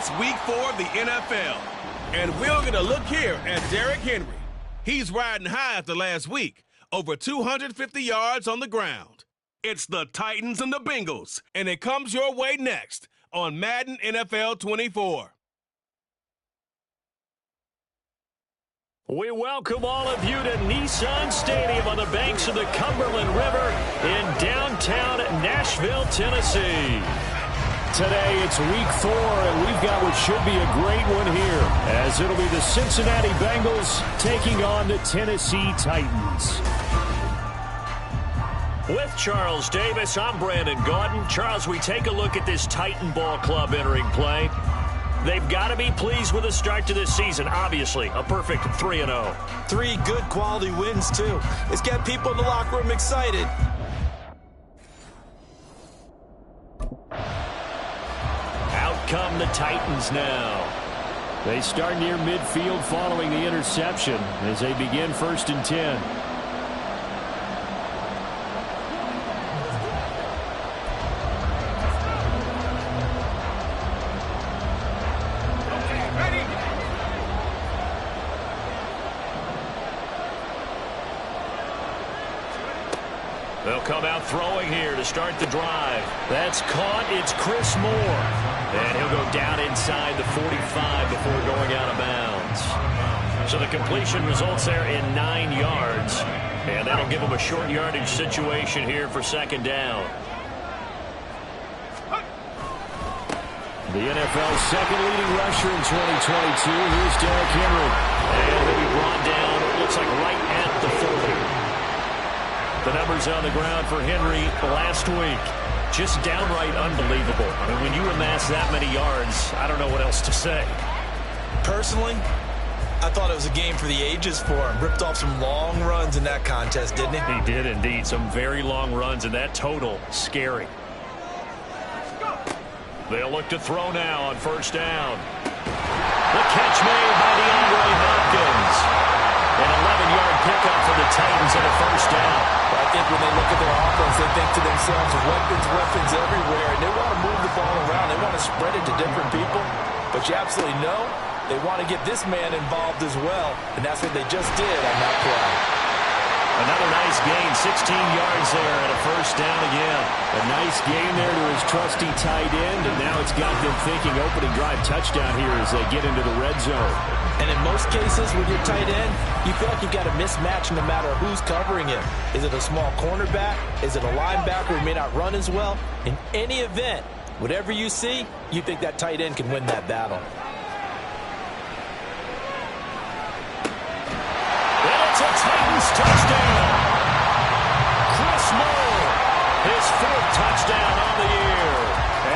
It's week 4 of the NFL, and we're going to look here at Derrick Henry. He's riding high after last week, over 250 yards on the ground. It's the Titans and the Bengals, and it comes your way next on Madden NFL 24. We welcome all of you to Nissan Stadium on the banks of the Cumberland River in downtown Nashville, Tennessee. Today it's week 4, and we've got what should be a great one here, as it'll be the Cincinnati Bengals taking on the Tennessee Titans. With Charles Davis, I'm Brandon Gaudin. Charles, we take a look at this Titan ball club entering play. They've got to be pleased with the start to this season. Obviously, a perfect 3-0. 3 good quality wins, too. It's got people in the locker room excited. Out come the Titans now. They start near midfield following the interception as they begin 1st and 10. They'll come out throwing here to start the drive. That's caught. It's Chris Moore. And he'll go down inside the 45 before going out of bounds. So the completion results there in 9 yards. And that'll give them a short yardage situation here for 2nd down. The NFL's 2nd leading rusher in 2022. Here's Derrick Henry. And he'll be brought down, looks like right at the 40. The numbers on the ground for Henry last week, just downright unbelievable. I mean, when you amass that many yards, I don't know what else to say. Personally, I thought it was a game for the ages for him. Ripped off some long runs in that contest, didn't he? He did indeed. Some very long runs, and that total, scary. They'll look to throw now on 1st down. The catch made by DeAndre Hopkins. An 11-yard pickup for the Titans and a 1st down. I think when they look at their offense, they think to themselves, weapons everywhere, and they want to move the ball around. They want to spread it to different people, but you absolutely know they want to get this man involved as well, and that's what they just did on that play. Another nice gain, 16 yards there and a 1st down again. A nice gain there to his trusty tight end, and now it's got them thinking opening drive touchdown here as they get into the red zone. And in most cases, with your tight end, you feel like you've got a mismatch no matter who's covering him. Is it a small cornerback? Is it a linebacker who may not run as well? In any event, whatever you see, you think that tight end can win that battle. It's a Titans touchdown. Chris Moore, his 4th touchdown on the year.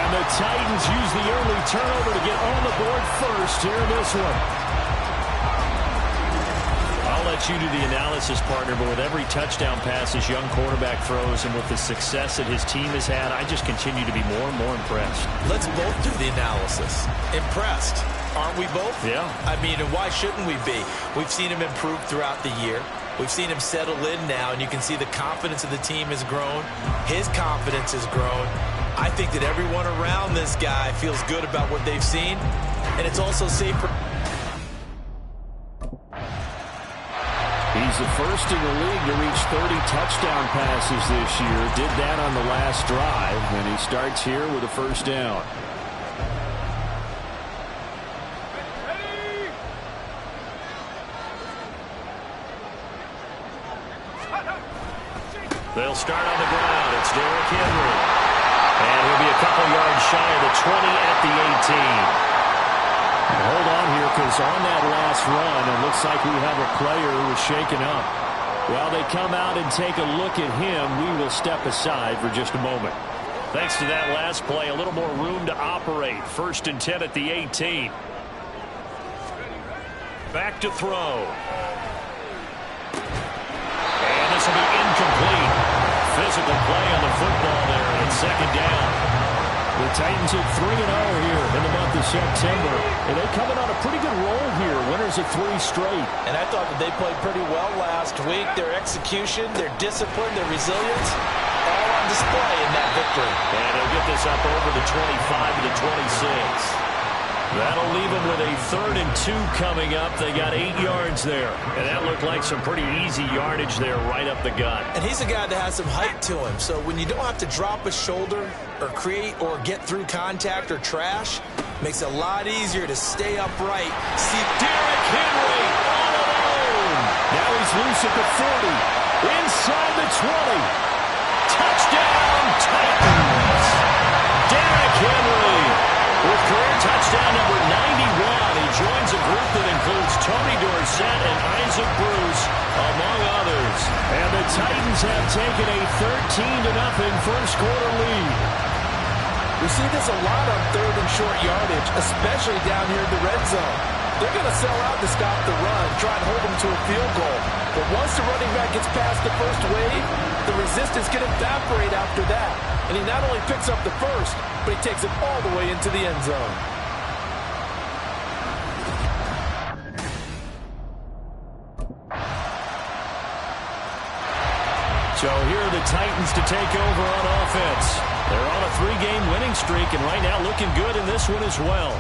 And the Titans use the early turnover to get on the board first here in this one. I'll let you do the analysis, partner, but with every touchdown pass this young quarterback throws and with the success that his team has had, I just continue to be more and more impressed. Let's both do the analysis. Impressed. Aren't we both? Yeah. I mean, and why shouldn't we be? We've seen him improve throughout the year. We've seen him settle in now, and you can see the confidence of the team has grown. His confidence has grown. I think that everyone around this guy feels good about what they've seen, and it's also safe for... He's the first in the league to reach 30 touchdown passes this year. Did that on the last drive, and he starts here with a 1st down. They'll start on the ground. It's Derrick Henry. And he'll be a couple yards shy of the 20 at the 18. Hold on here, because on that last run, it looks like we have a player who is shaken up. While they come out and take a look at him, we will step aside for just a moment. Thanks to that last play, a little more room to operate. 1st and 10 at the 18. Back to throw. And this will be incomplete. Physical play on the football there, and it's 2nd down. The Titans at 3-0 here in the month of September. And they're coming on a pretty good roll here. Winners of 3 straight. And I thought that they played pretty well last week. Their execution, their discipline, their resilience, all on display in that victory. And they'll get this up over the 25 to the 26. That'll leave them with a 3rd and 2 coming up. They got 8 yards there. And that looked like some pretty easy yardage there right up the gut. And he's a guy that has some height to him. So when you don't have to drop a shoulder or create or get through contact or trash, makes it a lot easier to stay upright. See Derrick Henry all alone. Now he's loose at the 40. Inside the 20. Touchdown, Titans. Derrick Henry with career touchdown number 91. He joins a group that includes Tony Dorsett and Isaac Bruce, among others. And the Titans have taken a 13-0 first quarter lead. We see this a lot on 3rd and short yardage, especially down here in the red zone. They're going to sell out to stop the run, try and hold them to a field goal. But once the running back gets past the first wave, the resistance can evaporate after that. And he not only picks up the first, but he takes it all the way into the end zone. So here are the Titans to take over on offense. They're on a 3-game winning streak, and right now looking good in this one as well.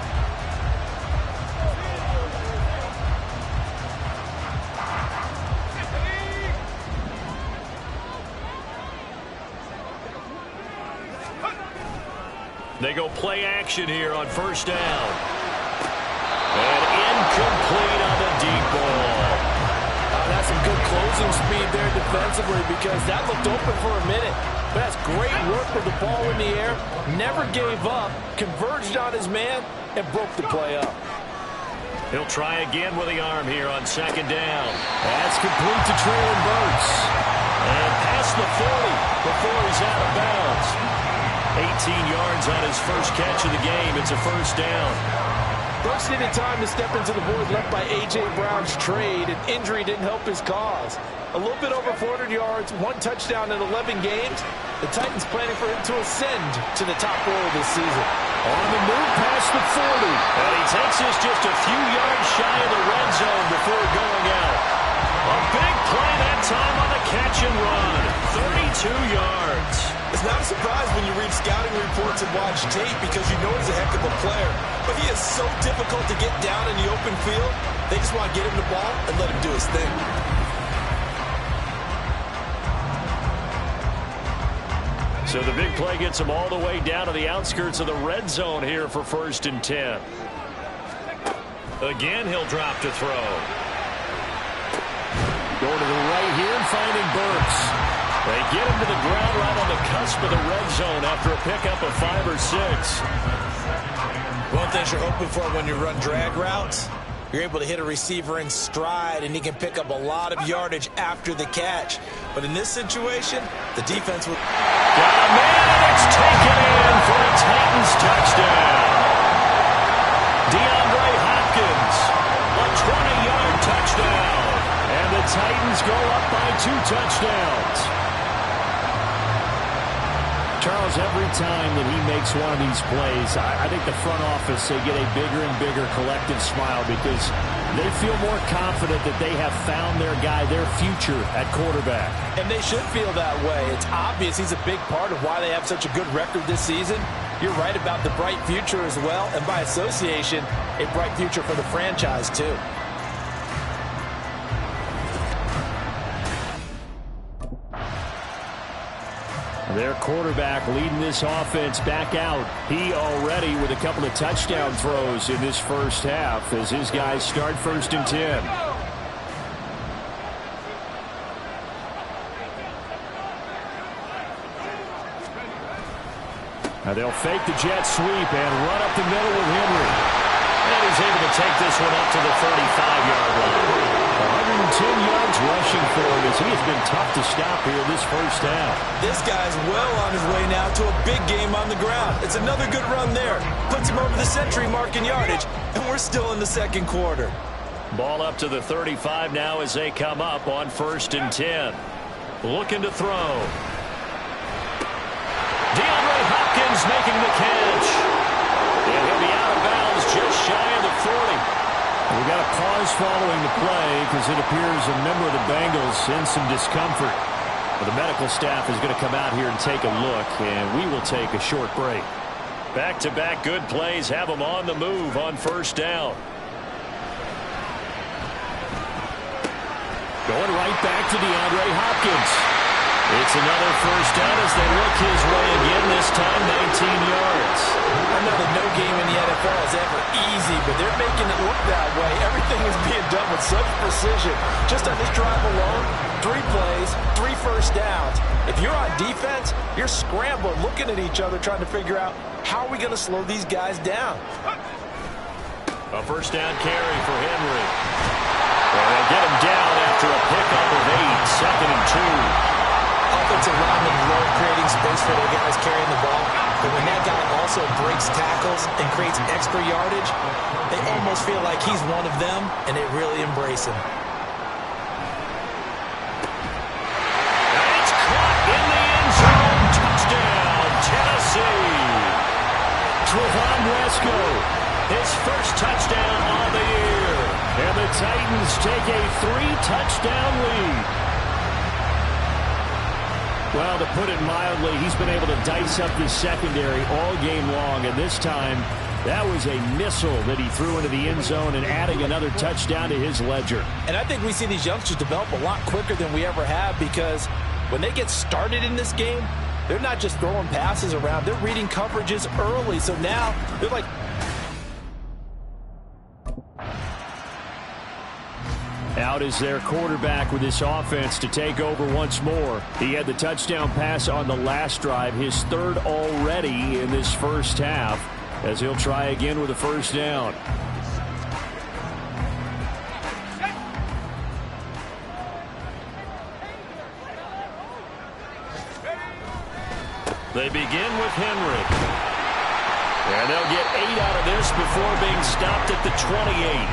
They go play action here on 1st down. And incomplete on the deep ball. That's some good closing speed there defensively because that looked open for a minute. But that's great work with the ball in the air. Never gave up, converged on his man, and broke the play up. He'll try again with the arm here on 2nd down. That's complete to Traylon Burks. And past the 40 before he's out of bounds. 18 yards on his first catch of the game. It's a 1st down. Burks needed time to step into the void left by A.J. Brown's trade, and injury didn't help his cause. A little bit over 400 yards, 1 touchdown in 11 games. The Titans planning for him to ascend to the top roll this season. On the move past the 40. And he takes us just a few yards shy of the red zone before going out. A big play that time on the catch and run. 32 yards. It's not a surprise when you read scouting reports and watch tape because you know he's a heck of a player. But he is so difficult to get down in the open field. They just want to get him the ball and let him do his thing. So the big play gets him all the way down to the outskirts of the red zone here for 1st and 10. Again, he'll drop to throw. Going to the right here and finding Burks. They get him to the ground right on the cusp of the red zone after a pickup of 5 or 6. One thing you're hoping for when you run drag routes, you're able to hit a receiver in stride, and he can pick up a lot of yardage after the catch. But in this situation, the defense would... Got a man, and it's taken in for a Titans touchdown. DeAndre Hopkins, a 20-yard touchdown. And the Titans go up by 2 touchdowns. Charles, every time that he makes one of these plays, I think the front office, they get a bigger and bigger collective smile because they feel more confident that they have found their guy, their future at quarterback. And they should feel that way. It's obvious he's a big part of why they have such a good record this season. You're right about the bright future as well, and by association, a bright future for the franchise too. Their quarterback leading this offense back out. He already with a couple of touchdown throws in this first half as his guys start 1st and 10. Now they'll fake the jet sweep and run up the middle with Henry. And he's able to take this one up to the 35-yard line. 110 yards rushing for him as he has been tough to stop here this first half. This guy's well on his way now to a big game on the ground. It's another good run there. Puts him over the century mark in yardage, and we're still in the 2nd quarter. Ball up to the 35 now as they come up on 1st and 10. Looking to throw. DeAndre Hopkins making the catch. And he'll be out of bounds just shy of the 40. We've got a pause following the play because it appears a member of the Bengals in some discomfort. But the medical staff is going to come out here and take a look, and we will take a short break. Back-to-back good plays have them on the move on first down. Going right back to DeAndre Hopkins. It's another first down as they look his way again, this time 19 yards. I know that no game in the NFL is ever easy, but they're making it look that way. Everything is being done with such precision. Just on this drive alone, 3 plays, 3 first downs. If you're on defense, you're scrambling, looking at each other, trying to figure out how are we going to slow these guys down. A first down carry for Henry. And they'll get him down after a pickup of 8, second and 2. Offensive linemen love creating space for their guys carrying the ball, but when that guy also breaks tackles and creates extra yardage, they almost feel like he's one of them, and they really embrace him. And it's caught in the end zone. Touchdown, Tennessee. Trevon Wesco, his first touchdown on the year. And the Titans take a 3-touchdown lead. Well, to put it mildly, he's been able to dice up this secondary all game long, and this time that was a missile that he threw into the end zone and adding another touchdown to his ledger. And I think we see these youngsters develop a lot quicker than we ever have, because when they get started in this game, they're not just throwing passes around, they're reading coverages early. So now they're like, out is their quarterback with this offense to take over once more. He had the touchdown pass on the last drive, his third already in this first half, as he'll try again with a first down. They begin with Henry. And they'll get 8 out of this before being stopped at the 28.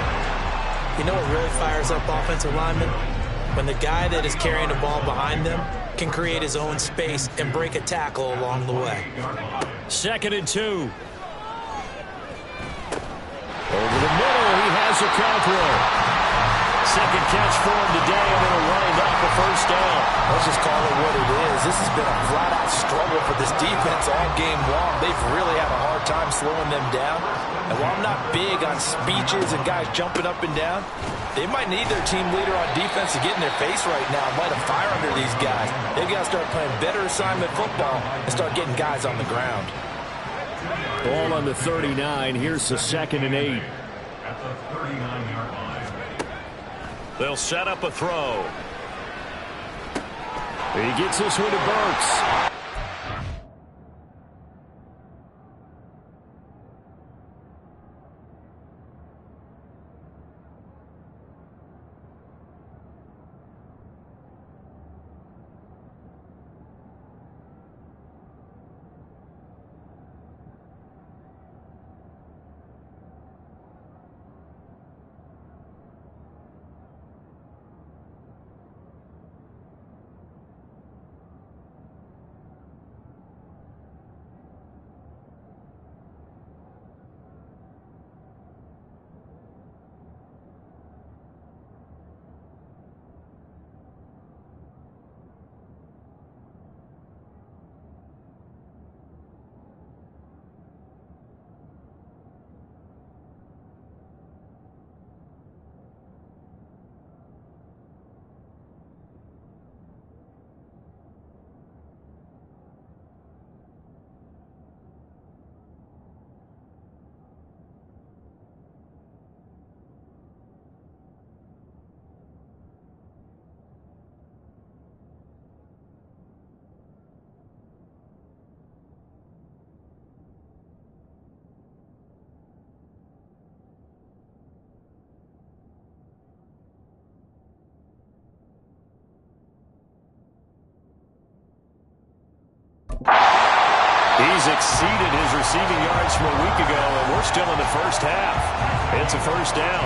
you know what really fires up offensive linemen? When the guy that is carrying the ball behind them can create his own space and break a tackle along the way. 2nd and 2. Over the middle, he has a control. Second catch for him today, and it'll wind up a first down. Let's just call it what it is. This has been a flat-out struggle for this defense all game long. They've really had a hard time slowing them down. And while I'm not big on speeches and guys jumping up and down, they might need their team leader on defense to get in their face right now and light a fire under these guys. They've got to start playing better assignment football and start getting guys on the ground. Ball on the 39. Here's the 2nd and 8. At the 39-yard line. They'll set up a throw. He gets this one to Burks. He's exceeded his receiving yards from a week ago, and we're still in the first half. It's a first down.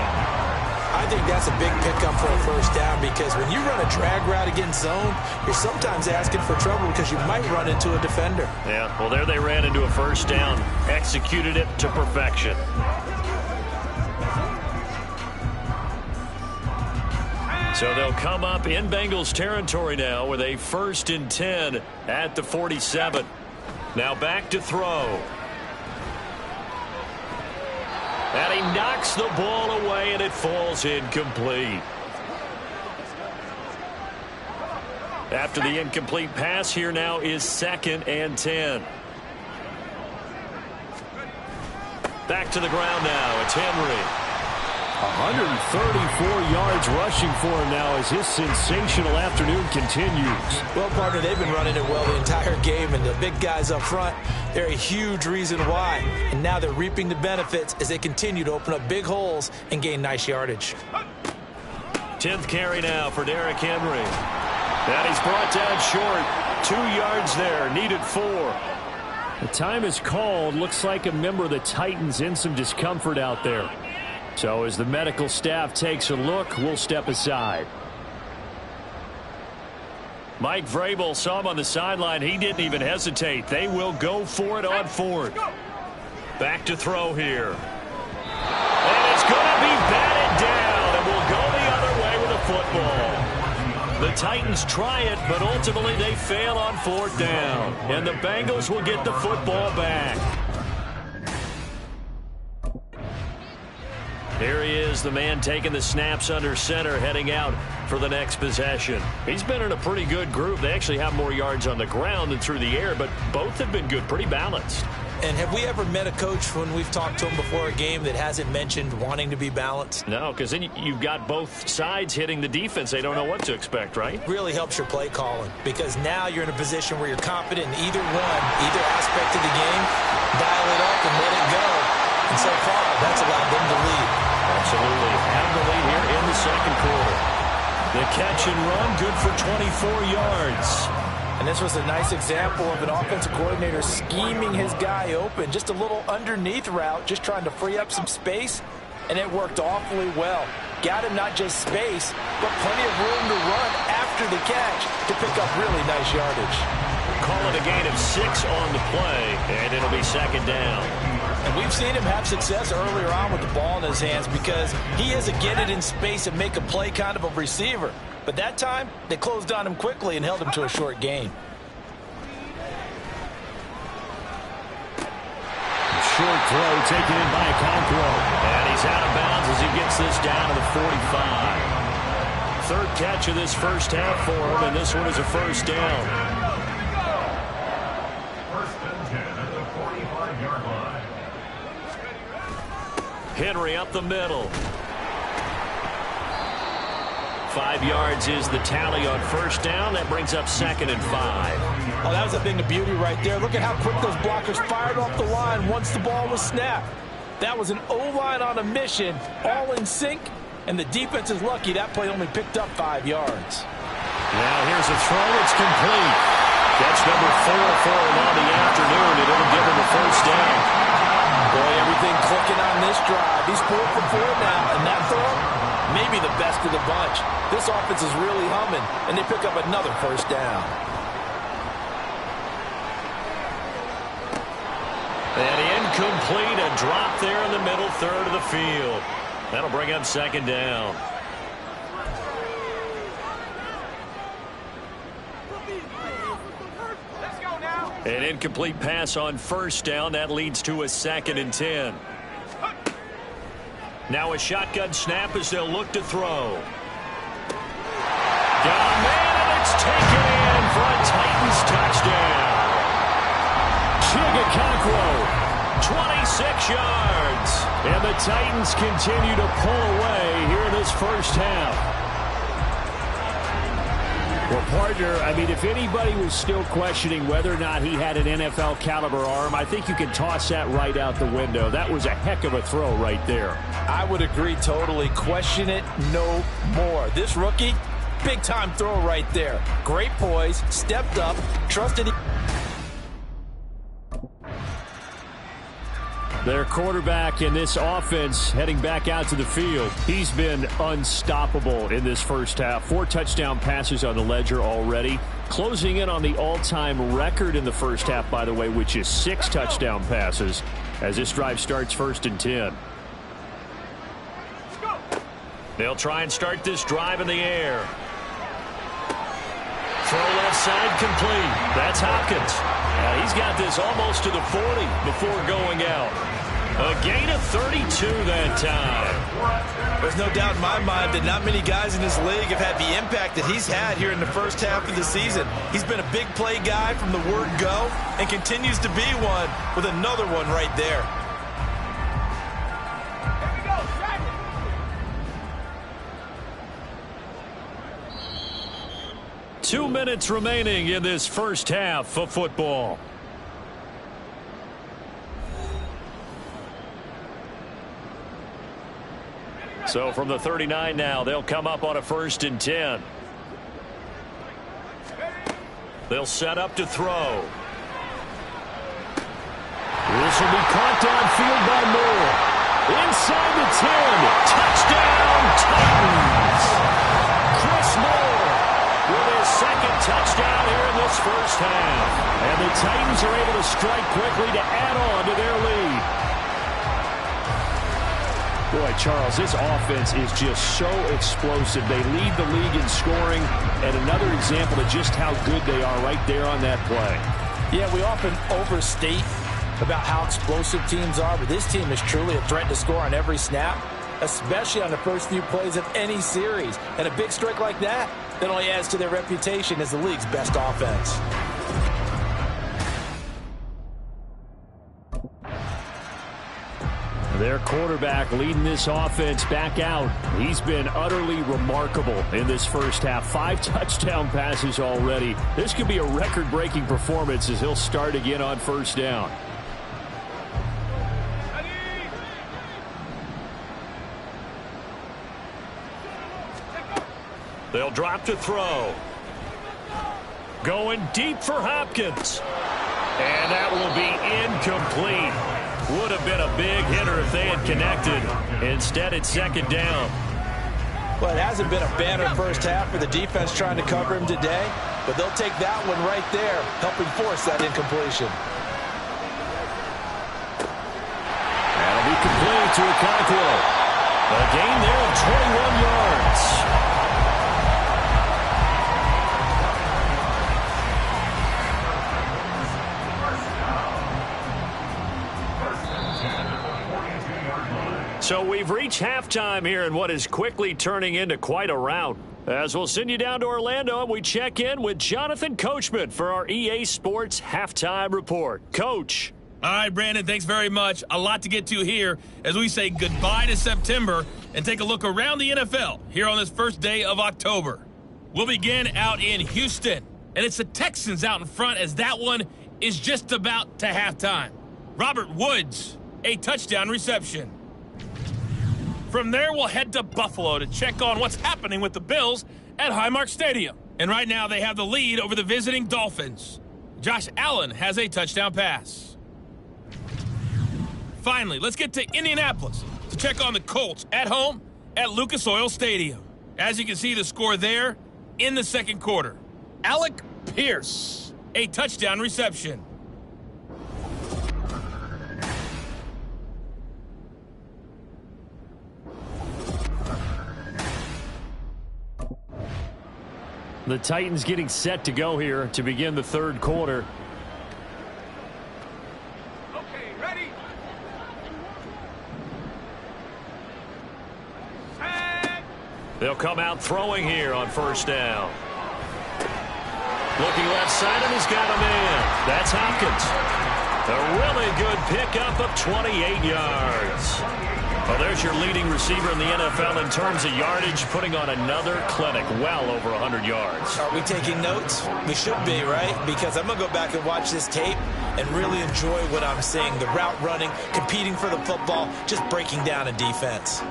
I think that's a big pickup for a first down, because when you run a drag route against zone, you're sometimes asking for trouble because you might run into a defender. Yeah, well, there they ran into a first down, executed it to perfection. So they'll come up in Bengals territory now with a 1st and 10 at the 47. Now back to throw. And he knocks the ball away, and it falls incomplete. After the incomplete pass, here now is 2nd and 10. Back to the ground now. It's Henry. 134 yards rushing for him now as his sensational afternoon continues. Well, partner, they've been running it well the entire game, and the big guys up front, they're a huge reason why. And now they're reaping the benefits as they continue to open up big holes and gain nice yardage. 10th carry now for Derrick Henry. And he's brought down short. 2 yards there, needed 4. The time is called. Looks like a member of the Titans in some discomfort out there. So as the medical staff takes a look, we'll step aside. Mike Vrabel saw him on the sideline. He didn't even hesitate. They will go for it on 4th. Back to throw here. And it's going to be batted down, and we'll go the other way with the football. The Titans try it, but ultimately they fail on 4th down. And the Bengals will get the football back. Here he is, the man taking the snaps under center, heading out for the next possession. He's been in a pretty good group. They actually have more yards on the ground than through the air, but both have been good, pretty balanced. And have we ever met a coach when we've talked to him before a game that hasn't mentioned wanting to be balanced? No, because then you've got both sides hitting the defense. They don't know what to expect, right? Really helps your play calling, because now you're in a position where you're confident in either aspect of the game. Dial it up and let it go. And so far, that's allowed them to lead. Absolutely. Have the lead here in the 2nd quarter. The catch and run, good for 24 yards. And this was a nice example of an offensive coordinator scheming his guy open. Just a little underneath route, just trying to free up some space, and it worked awfully well. Got him not just space, but plenty of room to run after the catch to pick up really nice yardage. Call it a gain of 6 on the play, and it'll be 2nd down. And we've seen him have success earlier on with the ball in his hands because he is a get it in space and make a play kind of a receiver. But that time, they closed on him quickly and held him to a short gain. Short throw taken in by Okonkwo. And he's out of bounds as he gets this down to the 45. 3rd catch of this first half for him, and this one is a 1st down. 1st and 10 at the 45-yard line. Henry up the middle. 5 yards is the tally on 1st down. That brings up 2nd and 5. Oh, that was a thing of beauty right there. Look at how quick those blockers fired off the line once the ball was snapped. That was an O-line on a mission, all in sync, and the defense is lucky that play only picked up 5 yards. Now here's a throw. It's complete. Catch number 4 for him on the afternoon, and it'll give him the 1st down. Boy, everything clicking on this drive. He's 4 for 4 now, and that throw, maybe the best of the bunch. This offense is really humming, and they pick up another 1st down. And incomplete, a drop there in the middle third of the field. That'll bring up 2nd down. An incomplete pass on 1st down. That leads to a 2nd and 10. Now a shotgun snap as they'll look to throw. Got a man, and it's taken in for a Titans touchdown. Okonkwo. 26 yards. And the Titans continue to pull away here in this first half. Well, partner, I mean, if anybody was still questioning whether or not he had an NFL caliber arm, I think you can toss that right out the window. That was a heck of a throw right there. I would agree totally. Question it no more. This rookie, big-time throw right there. Great poise, stepped up, trusted. Their quarterback in this offense heading back out to the field. He's been unstoppable in this first half. 4 touchdown passes on the ledger already. Closing in on the all-time record in the first half, by the way, which is 6 touchdown passes as this drive starts 1st and 10. They'll try and start this drive in the air. Throw left side complete. That's Hopkins. He's got this almost to the 40 before going out. A gain of 32 that time. There's no doubt in my mind that not many guys in this league have had the impact that he's had here in the first half of the season. He's been a big play guy from the word go and continues to be one with another one right there. 2 minutes remaining in this first half of football. So from the 39 now, they'll come up on a 1st and 10. They'll set up to throw. This will be caught downfield by Moore. Inside the 10. Touchdown, Titans. Chris Moore with his second touchdown here in this first half. And the Titans are able to strike quickly to add on to their lead. Boy, Charles, this offense is just so explosive. They lead the league in scoring, and another example of just how good they are right there on that play. Yeah, we often overstate about how explosive teams are, but this team is truly a threat to score on every snap, especially on the first few plays of any series. And a big strike like that only adds to their reputation as the league's best offense. Their quarterback leading this offense back out. He's been utterly remarkable in this first half. 5 touchdown passes already. This could be a record-breaking performance as he'll start again on 1st down. They'll drop to throw. Going deep for Hopkins. And that will be incomplete. Would have been a big hitter if they had connected. Instead, it's 2nd down. Well, it hasn't been a banner first half for the defense trying to cover him today, but they'll take that one right there, helping force that incompletion. That'll be complete to Okonkwo. A gain there of 21 yards. So we've reached halftime here in what is quickly turning into quite a rout. As we'll send you down to Orlando, and we check in with Jonathan Coachman for our EA Sports Halftime Report. Coach. All right, Brandon, thanks very much. A lot to get to here as we say goodbye to September and take a look around the NFL here on this first day of October. We'll begin out in Houston, and it's the Texans out in front as that one is just about to halftime. Robert Woods, a touchdown reception. From there, we'll head to Buffalo to check on what's happening with the Bills at Highmark Stadium. And right now, they have the lead over the visiting Dolphins. Josh Allen has a touchdown pass. Finally, let's get to Indianapolis to check on the Colts at home at Lucas Oil Stadium. As you can see, the score there in the 2nd quarter. Alec Pierce, a touchdown reception. The Titans getting set to go here to begin the 3rd quarter. Okay, ready? They'll come out throwing here on 1st down. Looking left side, and he's got a man. That's Hopkins. A really good pickup of 28 yards. Well, there's your leading receiver in the NFL in terms of yardage, putting on another clinic, well over 100 yards. Are we taking notes? We should be, right? Because I'm going to go back and watch this tape and really enjoy what I'm seeing. The route running, competing for the football, just breaking down a defense.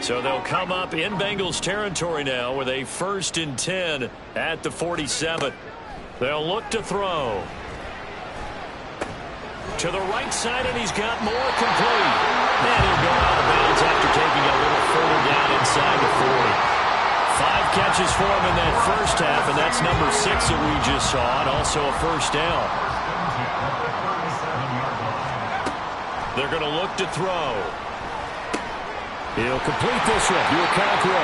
So they'll come up in Bengals territory now with a 1st and 10 at the 47. They'll look to throw. To the right side, and he's got more complete. And he'll go out of bounds after taking a little further down inside the 40. 5 catches for him in that first half, and that's number 6 that we just saw, and also a 1st down. They're going to look to throw. He'll complete this one to Okonkwo.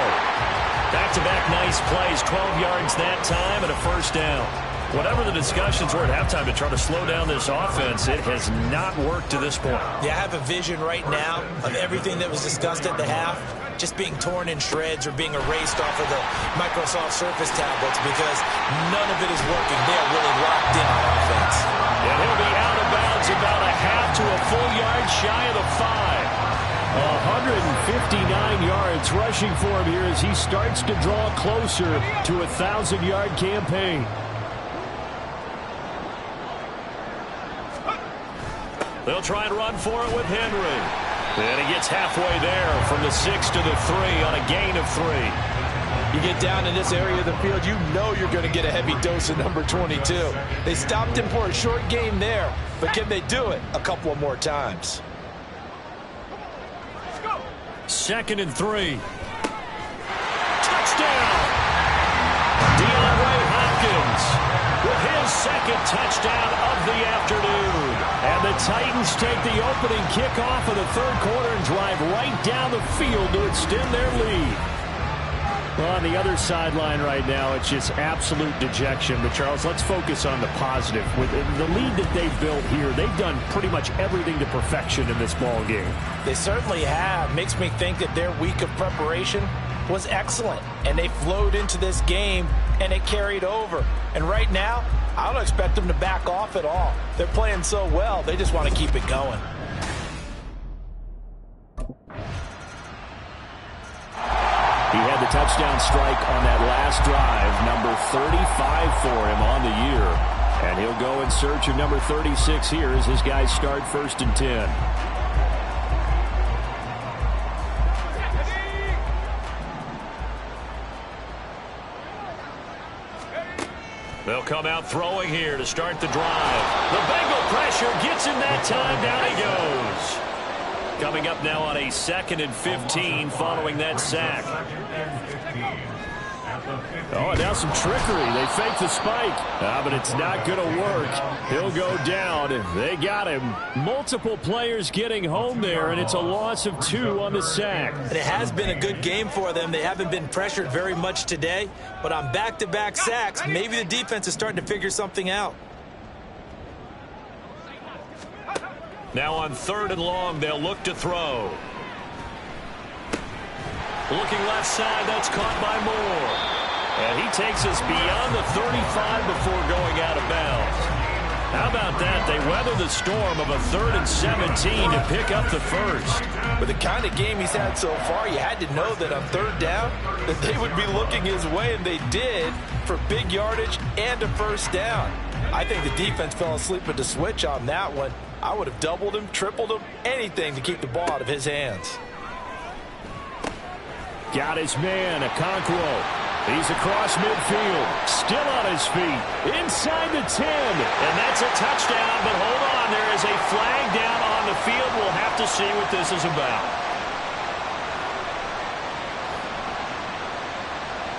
Back-to-back nice plays, 12 yards that time and a first down. Whatever the discussions were at halftime to try to slow down this offense, it has not worked to this point. Yeah, I have a vision right now of everything that was discussed at the half just being torn in shreds or being erased off of the Microsoft Surface tablets because none of it is working. They are really locked in on offense. And he'll be out of bounds about a half to a full yard shy of the 5. 159 yards rushing for him here as he starts to draw closer to a 1,000-yard campaign. They'll try and run for it with Henry. And he gets halfway there from the 6 to the 3 on a gain of 3. You get down in this area of the field, you know you're going to get a heavy dose of number 22. They stopped him for a short gain there, but can they do it a couple of more times? 2nd and 3. Touchdown! DeAndre Hopkins with his 2nd touchdown of the afternoon. And the Titans take the opening kickoff of the 3rd quarter and drive right down the field to extend their lead. Well, on the other sideline right now, it's just absolute dejection. But, Charles, let's focus on the positive. With the lead that they've built here, they've done pretty much everything to perfection in this ball game. They certainly have. Makes me think that their week of preparation was excellent. And they flowed into this game, and it carried over. And right now, I don't expect them to back off at all. They're playing so well, they just want to keep it going. He had the touchdown strike on that last drive, number 35 for him on the year. And he'll go in search of number 36 here as his guys start 1st and 10. They'll come out throwing here to start the drive. The Bengal pressure gets him that time. Down he goes. Coming up now on a 2nd and 15 following that sack. Oh, now some trickery. They fake the spike. But it's not going to work. He'll go down. They got him. Multiple players getting home there, and it's a loss of 2 on the sack. And it has been a good game for them. They haven't been pressured very much today. But on back-to-back sacks, maybe the defense is starting to figure something out. Now on 3rd and long, they'll look to throw. Looking left side, that's caught by Moore. And he takes us beyond the 35 before going out of bounds. How about that? They weather the storm of a 3rd and 17 to pick up the 1st. With the kind of game he's had so far, you had to know that on 3rd down, that they would be looking his way, and they did, for big yardage and a 1st down. I think the defense fell asleep at the switch on that one. I would have doubled him, tripled him, anything to keep the ball out of his hands. Got his man, Okonkwo. He's across midfield, still on his feet, inside the 10. And that's a touchdown, but hold on, there is a flag down on the field. We'll have to see what this is about.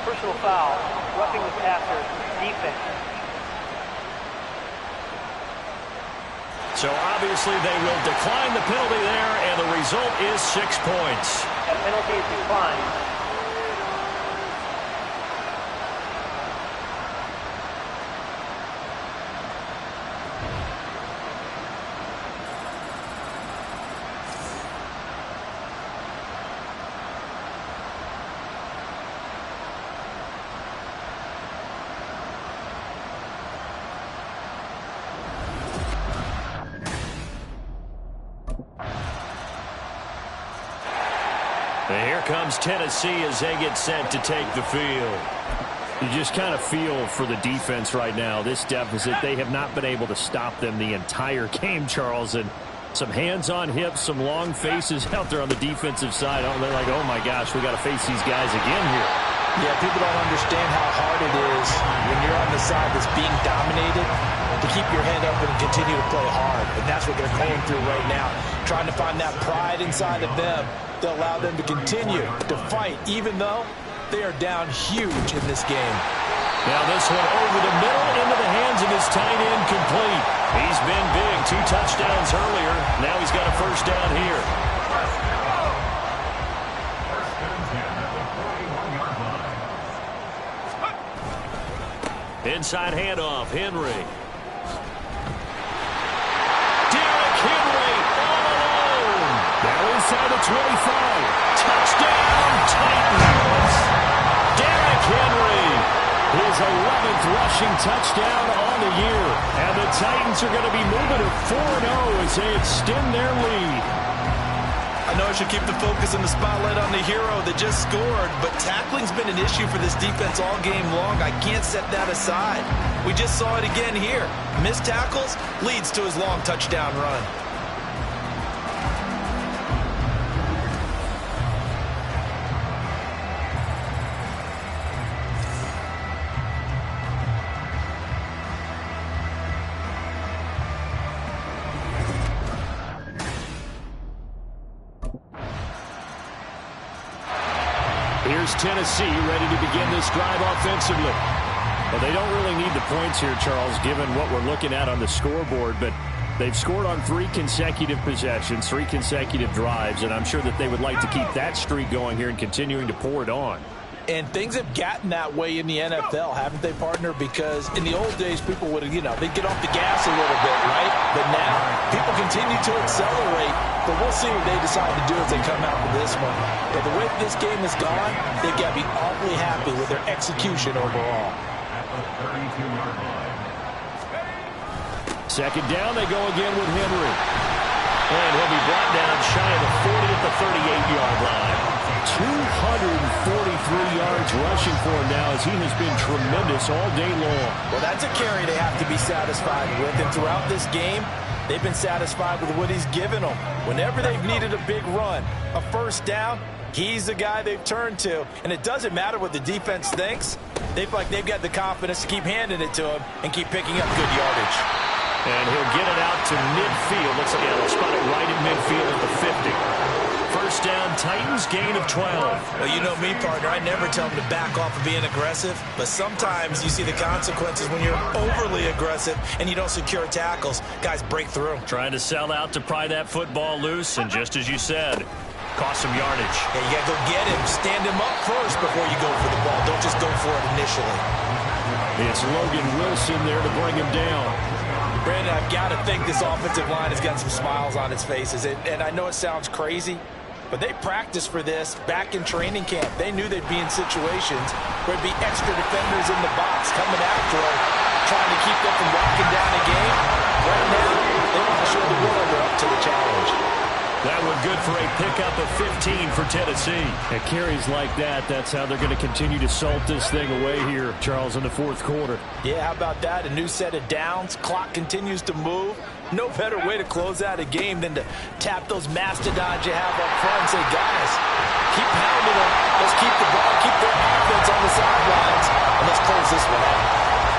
Personal foul, roughing the passer, defense. So obviously they will decline the penalty there, and the result is 6 points. That penalty is declined. And here comes Tennessee as they get set to take the field. You just kind of feel for the defense right now. This deficit, they have not been able to stop them the entire game, Charles. And some hands on hips, some long faces out there on the defensive side. Oh, they're like, oh my gosh, we got to face these guys again here. Yeah, people don't understand how hard it is when you're on the side that's being dominated to keep your head up and continue to play hard. And that's what they're going through right now, trying to find that pride inside of them to allow them to continue to fight, even though they are down huge in this game. Now this one over the middle into the hands of his tight end, complete. He's been big, 2 touchdowns earlier. Now he's got a 1st down here. Inside handoff, Henry. Derrick Henry all alone. Now inside the 25. Touchdown, Titans. Derrick Henry, his 11th rushing touchdown on the year. And the Titans are going to be moving to 4-0 as they extend their lead. I know I should keep the focus and the spotlight on the hero that just scored, but tackling's been an issue for this defense all game long. I can't set that aside. We just saw it again here. Missed tackles leads to his long touchdown run. Here's Tennessee ready to begin this drive offensively. Well, they don't really need the points here, Charles, given what we're looking at on the scoreboard, but they've scored on 3 consecutive possessions, 3 consecutive drives, and I'm sure that they would like to keep that streak going here and continuing to pour it on. And things have gotten that way in the NFL, haven't they, partner? Because in the old days, people would, they'd get off the gas a little bit, right? But now, people continue to accelerate. But we'll see what they decide to do as they come out with this one. But the way this game has gone, they've got to be awfully happy with their execution overall. At the 32-yard line. Second down, they go again with Henry. And he'll be brought down shy of the 40 at the 38-yard line. 243 yards rushing for him now as he has been tremendous all day long. Well, that's a carry they have to be satisfied with. And throughout this game, they've been satisfied with what he's given them. Whenever they've needed a big run, a first down, he's the guy they've turned to. And it doesn't matter what the defense thinks. They feel like they've got the confidence to keep handing it to him and keep picking up good yardage. And he'll get it out to midfield. Looks like they'll spot it right at midfield at the 50. First down, Titans, gain of 12. Well, you know me, partner. I never tell them to back off of being aggressive. But sometimes you see the consequences when you're overly aggressive and you don't secure tackles. Guys break through. Trying to sell out to pry that football loose. And just as you said, cost some yardage. Yeah, you got to go get him. Stand him up first before you go for the ball. Don't just go for it initially. It's Logan Wilson there to bring him down. Brandon, I've got to think this offensive line has got some smiles on its faces. And I know it sounds crazy, but they practiced for this back in training camp. They knew they'd be in situations where there'd be extra defenders in the box coming after them, trying to keep them from locking down a game. Right now, they want to show the world they're up to the challenge. That one good for a pickup of 15 for Tennessee. At carries like that, that's how they're going to continue to salt this thing away here, Charles, in the fourth quarter. Yeah, how about that? A new set of downs. Clock continues to move. No better way to close out a game than to tap those mastodons you have up front and say, guys, keep pounding them. Let's keep the ball, keep their offense on the sidelines, and let's close this one out.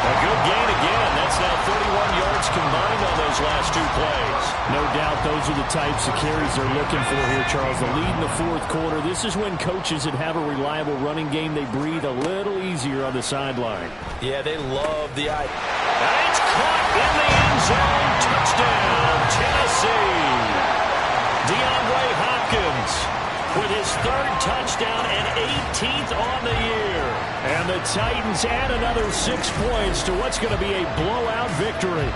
A good gain again. That's now 31 yards combined on those last 2 plays. No doubt those are the types of carries they're looking for here, Charles. The lead in the fourth quarter. This is when coaches that have a reliable running game, they breathe a little easier on the sideline. Yeah, they love the idea. And it's caught in the end zone. Touchdown, Tennessee. DeAndre Hopkins with his 3rd touchdown and 18th on the year. And the Titans add another 6 points to what's going to be a blowout victory.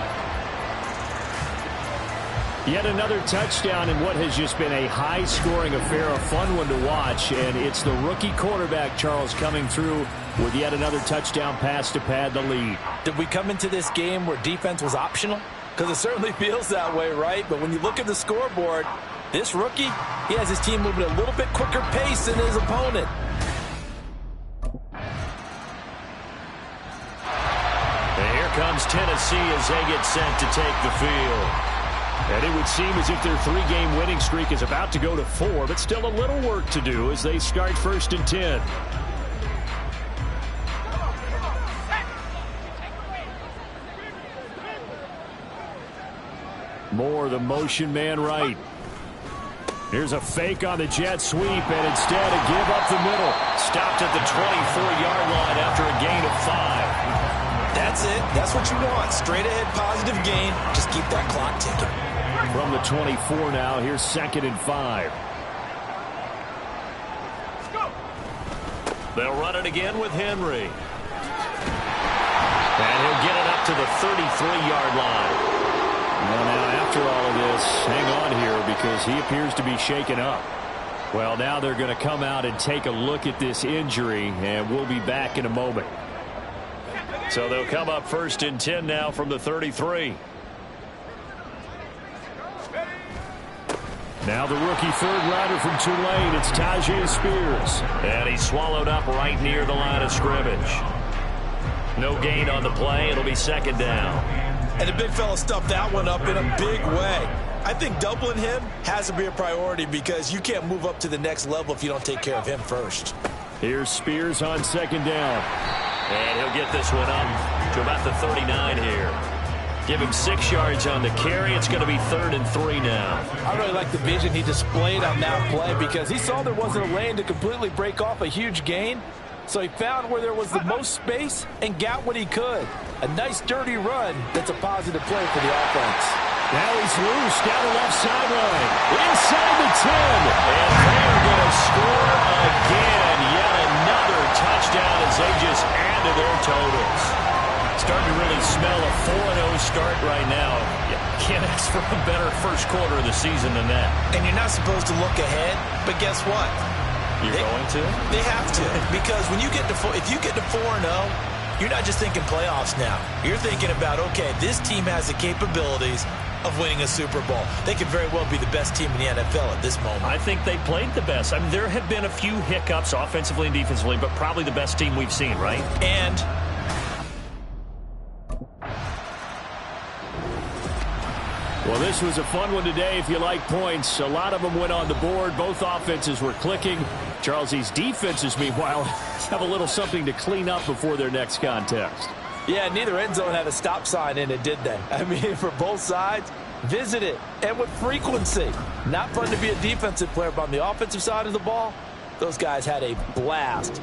Yet another touchdown in what has just been a high-scoring affair, a fun one to watch. And it's the rookie quarterback, Charles, coming through with yet another touchdown pass to pad the lead. Did we come into this game where defense was optional? Because it certainly feels that way, right? But when you look at the scoreboard, this rookie, he has his team moving at a little bit quicker pace than his opponent. And here comes Tennessee as they get set to take the field. And it would seem as if their 3-game winning streak is about to go to 4, but still a little work to do as they start 1st and 10. Moore, the motion man right. Here's a fake on the jet sweep, and instead a give up the middle. Stopped at the 24-yard line after a gain of 5. That's it. That's what you want. Straight ahead positive gain. Just keep that clock ticking. From the 24 now, here's 2nd and 5. They'll run it again with Henry. to the 33-yard line. Well, now, after all of this, hang on here because he appears to be shaken up. Well, now they're going to come out and take a look at this injury, and we'll be back in a moment. So they'll come up 1st and 10 now from the 33. Now the rookie third-rounder from Tulane, it's Tyjae Spears. And he's swallowed up right near the line of scrimmage. No gain on the play. It'll be 2nd down. And the big fella stuffed that one up in a big way. I think doubling him has to be a priority because you can't move up to the next level if you don't take care of him first. Here's Spears on 2nd down. And he'll get this one up to about the 39 here. Give him 6 yards on the carry. It's going to be 3rd and 3 now. I really like the vision he displayed on that play because he saw there wasn't a lane to completely break off a huge gain. So he found where there was the most space and got what he could. A nice dirty run that's a positive play for the offense. Now he's loose down the left sideline. Inside the 10. And they're going to score again. Yet another touchdown as they just add to their totals. Starting to really smell a 4-0 start right now. You can't ask for a better first quarter of the season than that. And you're not supposed to look ahead, but guess what? You're going to? They have to. Because when you get to if you get to 4-0, you're not just thinking playoffs now. You're thinking about, okay, this team has the capabilities of winning a Super Bowl. They could very well be the best team in the NFL at this moment. I think they played the best. I mean, there have been a few hiccups offensively and defensively, but probably the best team we've seen, right? And well, this was a fun one today if you like points. A lot of them went on the board. Both offenses were clicking. Charles, these defenses, meanwhile, have a little something to clean up before their next contest. yeah, neither end zone had a stop sign in it, did they? I mean, for both sides, visit it, and with frequency. Not fun to be a defensive player, but on the offensive side of the ball, those guys had a blast.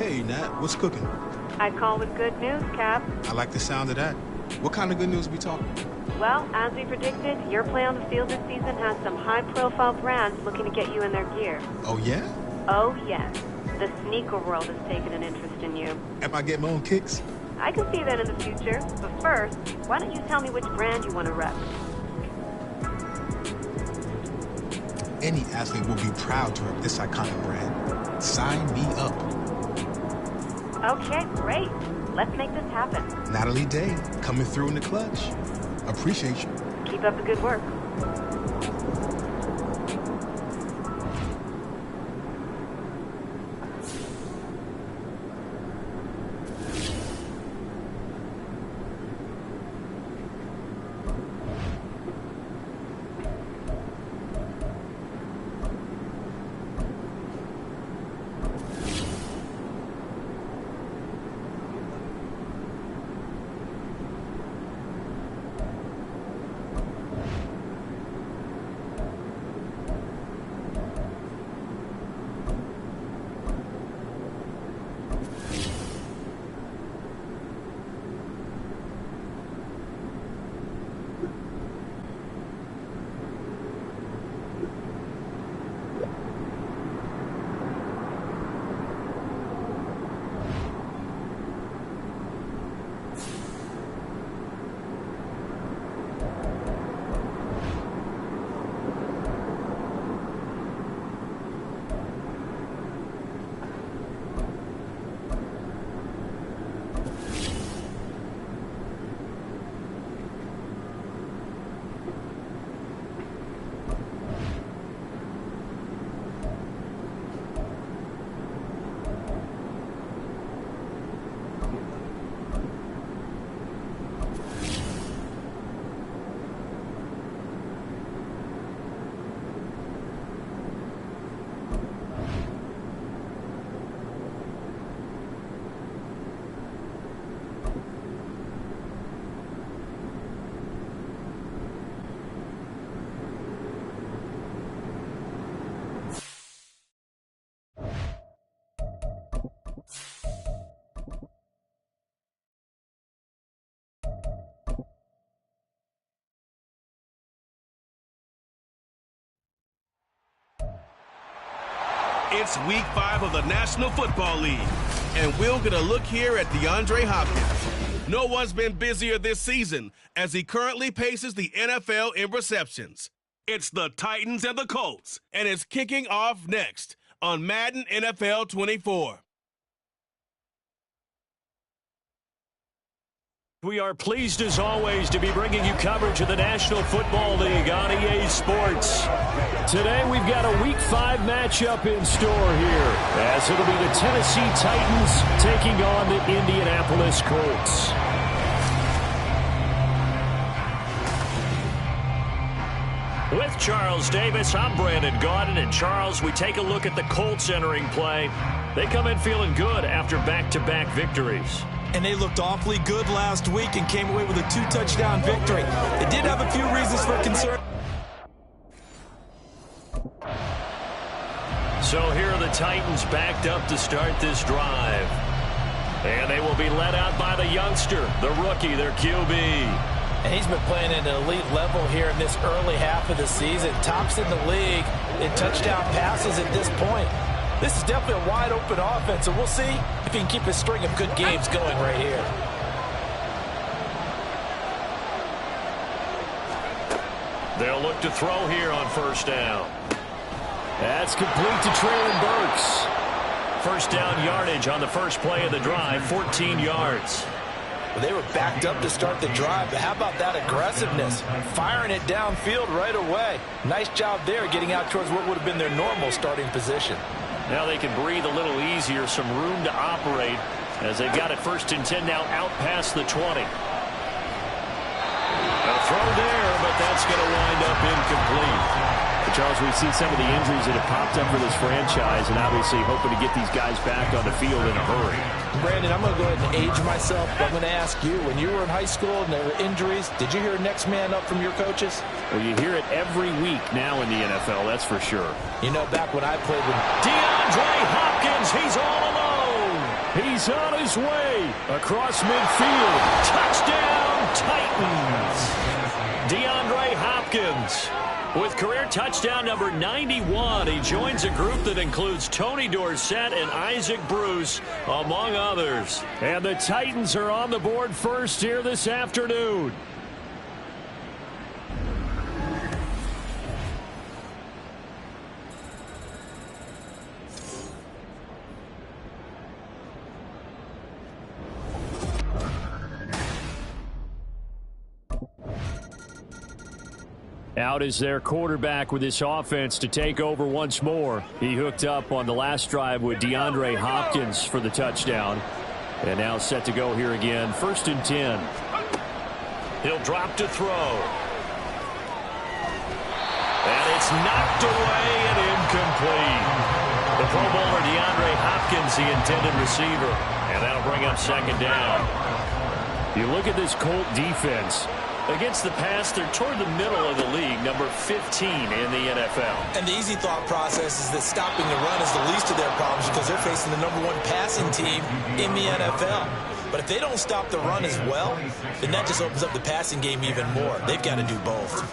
Hey, Nat, what's cooking? I call with good news, Cap. I like the sound of that. What kind of good news we talking? Well, as we predicted, your play on the field this season has some high-profile brands looking to get you in their gear. Oh, yeah? Oh, yes. The sneaker world has taken an interest in you. Am I getting my own kicks? I can see that in the future. But first, why don't you tell me which brand you want to rep? Any athlete will be proud to rep this iconic brand. Sign me up. Okay, great. Let's make this happen. Natalie Day, coming through in the clutch. Appreciate you. Keep up the good work. It's week 5 of the National Football League, and we'll get a look here at DeAndre Hopkins. No one's been busier this season as he currently paces the NFL in receptions. It's the Titans and the Colts, and it's kicking off next on Madden NFL 24. We are pleased, as always, to be bringing you coverage of the National Football League on EA Sports. Today, we've got a Week 5 matchup in store here, as it'll be the Tennessee Titans taking on the Indianapolis Colts. With Charles Davis, I'm Brandon Gaudin. And Charles, we take a look at the Colts entering play. They come in feeling good after back-to-back victories. And they looked awfully good last week and came away with a 2-touchdown victory. They did have a few reasons for concern. So here are the Titans backed up to start this drive. And they will be led out by the youngster, the rookie, their QB. And he's been playing at an elite level here in this early half of the season. Tops in the league in touchdown passes at this point. This is definitely a wide-open offense, so we'll see if he can keep a string of good games going right here. They'll look to throw here on first down. That's complete to Traylon Burks. First down yardage on the first play of the drive, 14 yards. Well, they were backed up to start the drive, but how about that aggressiveness? Firing it downfield right away. Nice job there getting out towards what would have been their normal starting position. Now they can breathe a little easier, some room to operate as they've got it 1st and 10 now out past the 20. A throw there, but that's going to wind up incomplete. But Charles, we've seen some of the injuries that have popped up for this franchise, and obviously hoping to get these guys back on the field in a hurry. Brandon, I'm going to go ahead and age myself, but I'm going to ask you, when you were in high school and there were injuries, did you hear next man up from your coaches? Well, you hear it every week now in the NFL, that's for sure. You know, back when I played with DeAndre Hopkins, he's all alone. He's on his way across midfield. Touchdown, Titans. DeAndre Hopkins with career touchdown number 91. He joins a group that includes Tony Dorsett and Isaac Bruce, among others. And the Titans are on the board first here this afternoon. Out is their quarterback with this offense to take over once more. He hooked up on the last drive with DeAndre Hopkins for the touchdown. And now set to go here again. 1st and 10. He'll drop to throw. And it's knocked away and incomplete. The Pro Bowler DeAndre Hopkins, the intended receiver. And that'll bring up 2nd down. You look at this Colt defense. Against the pass, they're toward the middle of the league, number 15 in the NFL. And the easy thought process is that stopping the run is the least of their problems because they're facing the number 1 passing team in the NFL. But if they don't stop the run as well, then that just opens up the passing game even more. They've got to do both.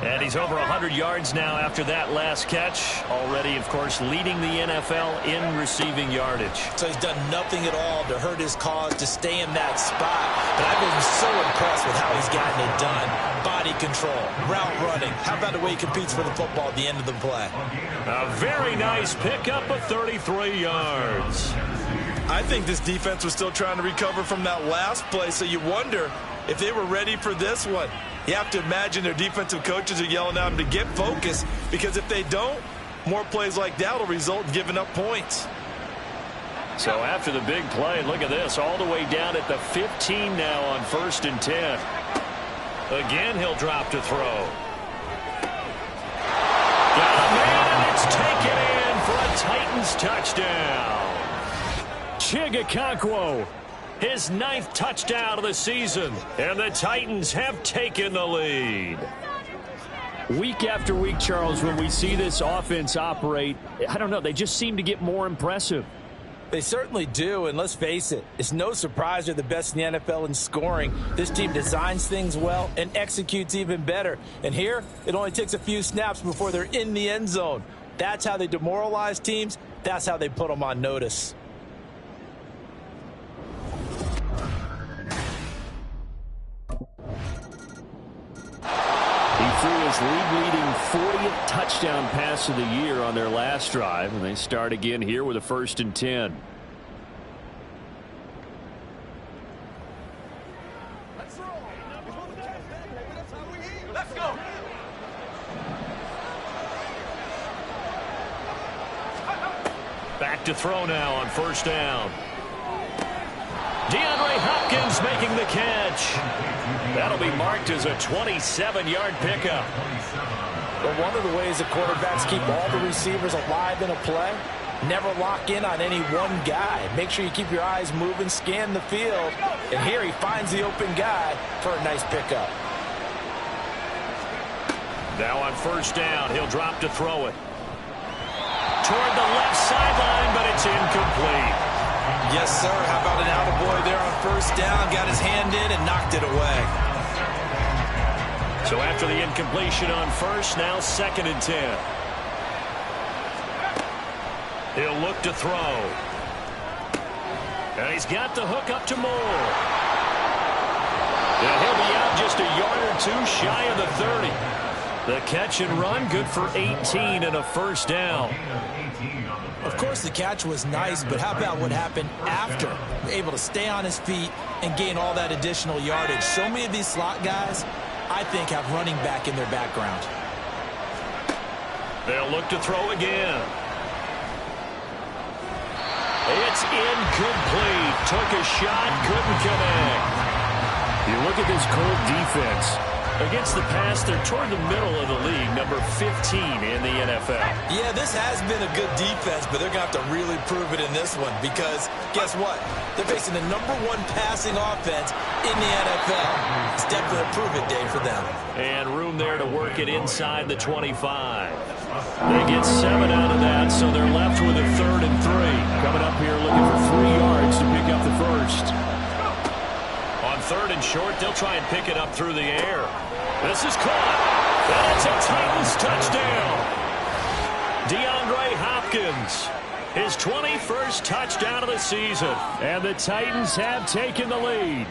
And he's over 100 yards now after that last catch. Already, of course, leading the NFL in receiving yardage. So he's done nothing at all to hurt his cause to stay in that spot. But I've been so impressed with how he's gotten it done. Body control, route running. How about the way he competes for the football at the end of the play? A very nice pickup of 33 yards. I think this defense was still trying to recover from that last play, so you wonder if they were ready for this one. You have to imagine their defensive coaches are yelling at them to get focused, because if they don't, more plays like that will result in giving up points. So after the big play, look at this, all the way down at the 15 now on 1st and 10. Again, he'll drop to throw. Got a man, and it's taken in for a Titans touchdown. Chigakonkwo, his 9th touchdown of the season, and the Titans have taken the lead. Week after week, Charles, when we see this offense operate, I don't know, they just seem to get more impressive. They certainly do, and let's face it, it's no surprise they're the best in the NFL in scoring. This team designs things well and executes even better. And here, it only takes a few snaps before they're in the end zone. That's how they demoralize teams. That's how they put them on notice. Threw his league-leading 40th touchdown pass of the year on their last drive, and they start again here with a 1st and 10. Let's go. Back to throw now on 1st down. DeAndre Hopkins making the catch. That'll be marked as a 27-yard pickup. But one of the ways that quarterbacks keep all the receivers alive in a play, never lock in on any one guy. Make sure you keep your eyes moving, scan the field. And here he finds the open guy for a nice pickup. Now on 1st down, he'll drop to throw it. Toward the left sideline, but it's incomplete. Yes, sir. How about an attaboy there on 1st down? Got his hand in and knocked it away. So after the incompletion on 1st, now 2nd and 10. He'll look to throw. And he's got the hook up to Moore. And he'll be out just a yard or 2 shy of the 30. The catch and run, good for 18 and a 1st down. Of course, the catch was nice, but how about what happened after? Able to stay on his feet and gain all that additional yardage. So many of these slot guys, I think, have running back in their background. They'll look to throw again. It's incomplete. Took a shot, couldn't connect. You look at this Colt defense. Against the pass, they're toward the middle of the league, number 15 in the NFL. Yeah, this has been a good defense, but they're going to have to really prove it in this one because guess what? They're facing the number 1 passing offense in the NFL. It's definitely a prove-it day for them. And room there to work it inside the 25. They get 7 out of that, so they're left with a 3rd and 3. Coming up here looking for 3 yards to pick up the first. On 3rd and short, they'll try and pick it up through the air. This is caught. That's a Titans touchdown. DeAndre Hopkins, his 21st touchdown of the season. And the Titans have taken the lead.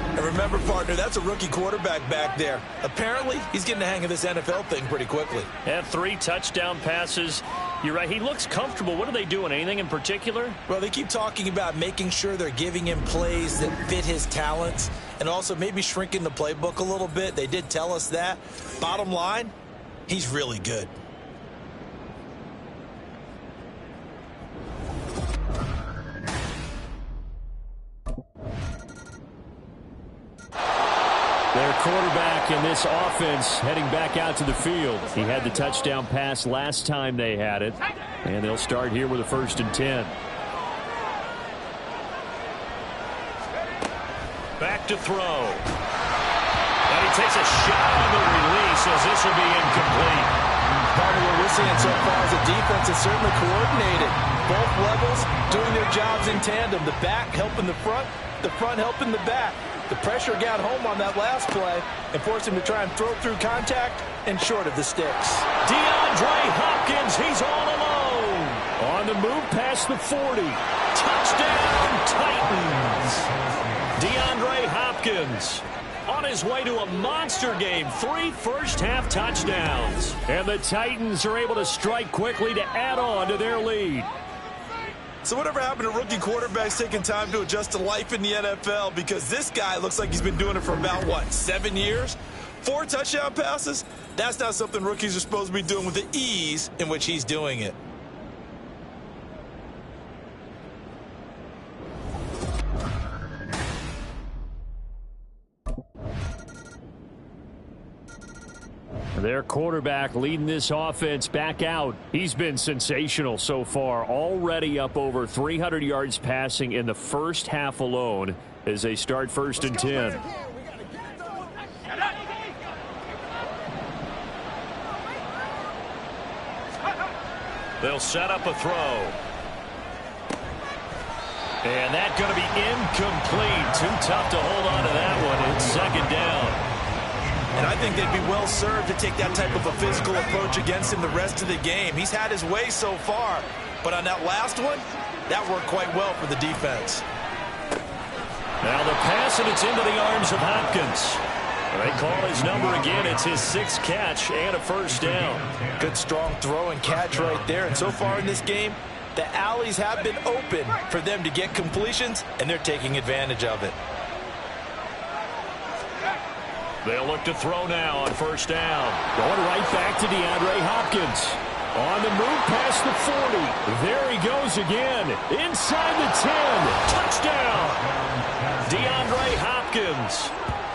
And remember, partner, that's a rookie quarterback back there. Apparently, he's getting the hang of this NFL thing pretty quickly. Had 3 touchdown passes. You're right, he looks comfortable. What are they doing? Anything in particular? Well, they keep talking about making sure they're giving him plays that fit his talents and also maybe shrinking the playbook a little bit. They did tell us that. Bottom line, he's really good. Their quarterback in this offense heading back out to the field. He had the touchdown pass last time they had it. And they'll start here with a 1st and 10. Back to throw. And he takes a shot on the release as this will be incomplete. Partner, what we're seeing so far is the defense is certainly coordinated. Both levels doing their jobs in tandem. The back helping the front helping the back. The pressure got home on that last play and forced him to try and throw through contact and short of the sticks. DeAndre Hopkins, he's all alone. On the move past the 40. Touchdown, Titans. DeAndre Hopkins on his way to a monster game. 3 first-half touchdowns. And the Titans are able to strike quickly to add on to their lead. So whatever happened to rookie quarterbacks taking time to adjust to life in the NFL? Because this guy looks like he's been doing it for about, 7 years? 4 touchdown passes? That's not something rookies are supposed to be doing with the ease in which he's doing it. Their quarterback leading this offense back out. He's been sensational so far, already up over 300 yards passing in the first half alone as they start 1st and 10. They'll set up a throw. And that's going to be incomplete. Too tough to hold on to that one. It's 2nd down. And I think they'd be well served to take that type of a physical approach against him the rest of the game. He's had his way so far, but on that last one, that worked quite well for the defense. Now the pass, and it's into the arms of Hopkins. They call his number again. It's his 6th catch and a 1st down. Good, strong throw and catch right there. And so far in this game, the alleys have been open for them to get completions, and they're taking advantage of it. They'll look to throw now on 1st down. Going right back to DeAndre Hopkins. On the move past the 40. There he goes again. Inside the 10. Touchdown. DeAndre Hopkins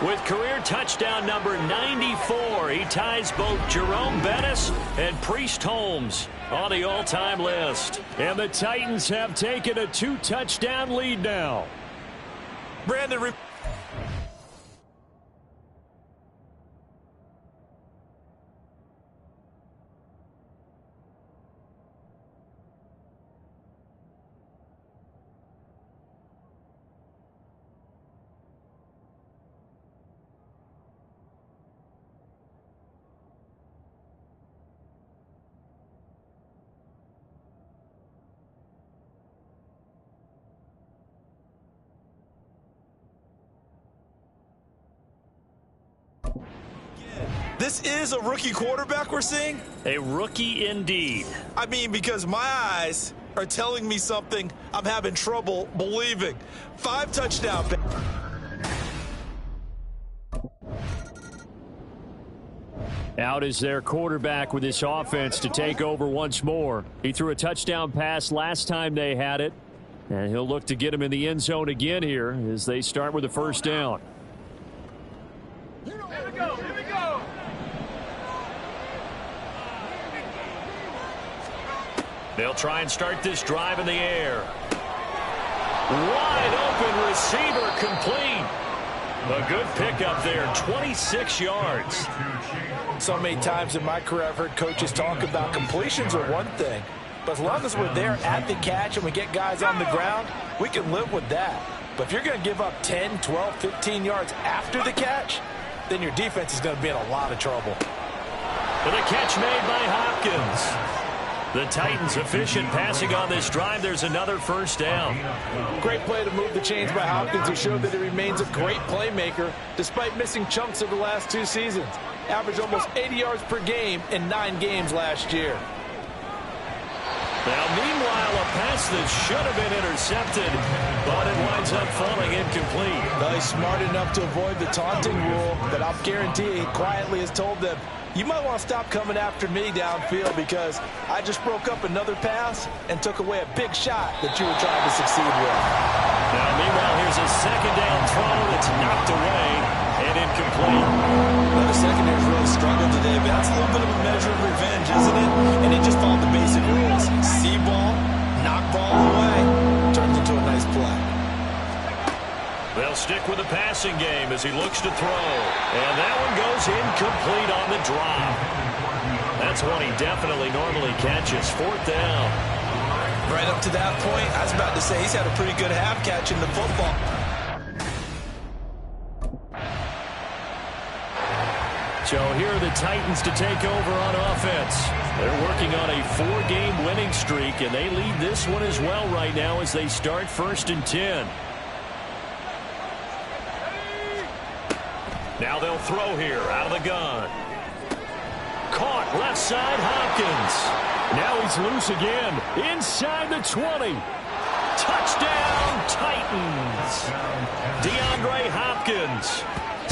with career touchdown number 94. He ties both Jerome Bettis and Priest Holmes on the all-time list. And the Titans have taken a 2-touchdown lead now. Brandon, this is a rookie quarterback we're seeing? A rookie indeed. I mean, because my eyes are telling me something I'm having trouble believing. 5 touchdowns. Out is their quarterback with this offense to take over once more. He threw a touchdown pass last time they had it, and he'll look to get him in the end zone again here as they start with a 1st down. Here we go. Here we go. They'll try and start this drive in the air. Wide open receiver complete. A good pickup there, 26 yards. So many times in my career I've heard coaches talk about completions are one thing, but as long as we're there at the catch and we get guys on the ground, we can live with that. But if you're going to give up 10, 12, 15 yards after the catch, then your defense is going to be in a lot of trouble. And a catch made by Hopkins. The Titans efficient passing on this drive. There's another first down. Great play to move the chains by Hopkins, who showed that he remains a great playmaker despite missing chunks of the last 2 seasons. Averaged almost 80 yards per game in 9 games last year. Now, meanwhile, a pass that should have been intercepted, but it winds up falling incomplete. Well, he's smart enough to avoid the taunting rule, but I'll guarantee he quietly has told them, you might want to stop coming after me downfield because I just broke up another pass and took away a big shot that you were trying to succeed with. Now, meanwhile, here's a second down throw that's knocked away and incomplete. Well, the secondary's really struggled today, but that's a little bit of a measure of revenge, isn't it? And he just followed the basic rules. See ball, knock ball away, turns into a nice play. They'll stick with the passing game as he looks to throw. And that one goes incomplete on the drop. That's one he definitely normally catches. 4th down. Right up to that point, I was about to say he's had a pretty good half catching the football. So here are the Titans to take over on offense. They're working on a 4-game winning streak, and they lead this one as well right now as they start 1st and 10. Now they'll throw here out of the gun. Caught left side, Hopkins. Now he's loose again. Inside the 20. Touchdown, Titans. DeAndre Hopkins.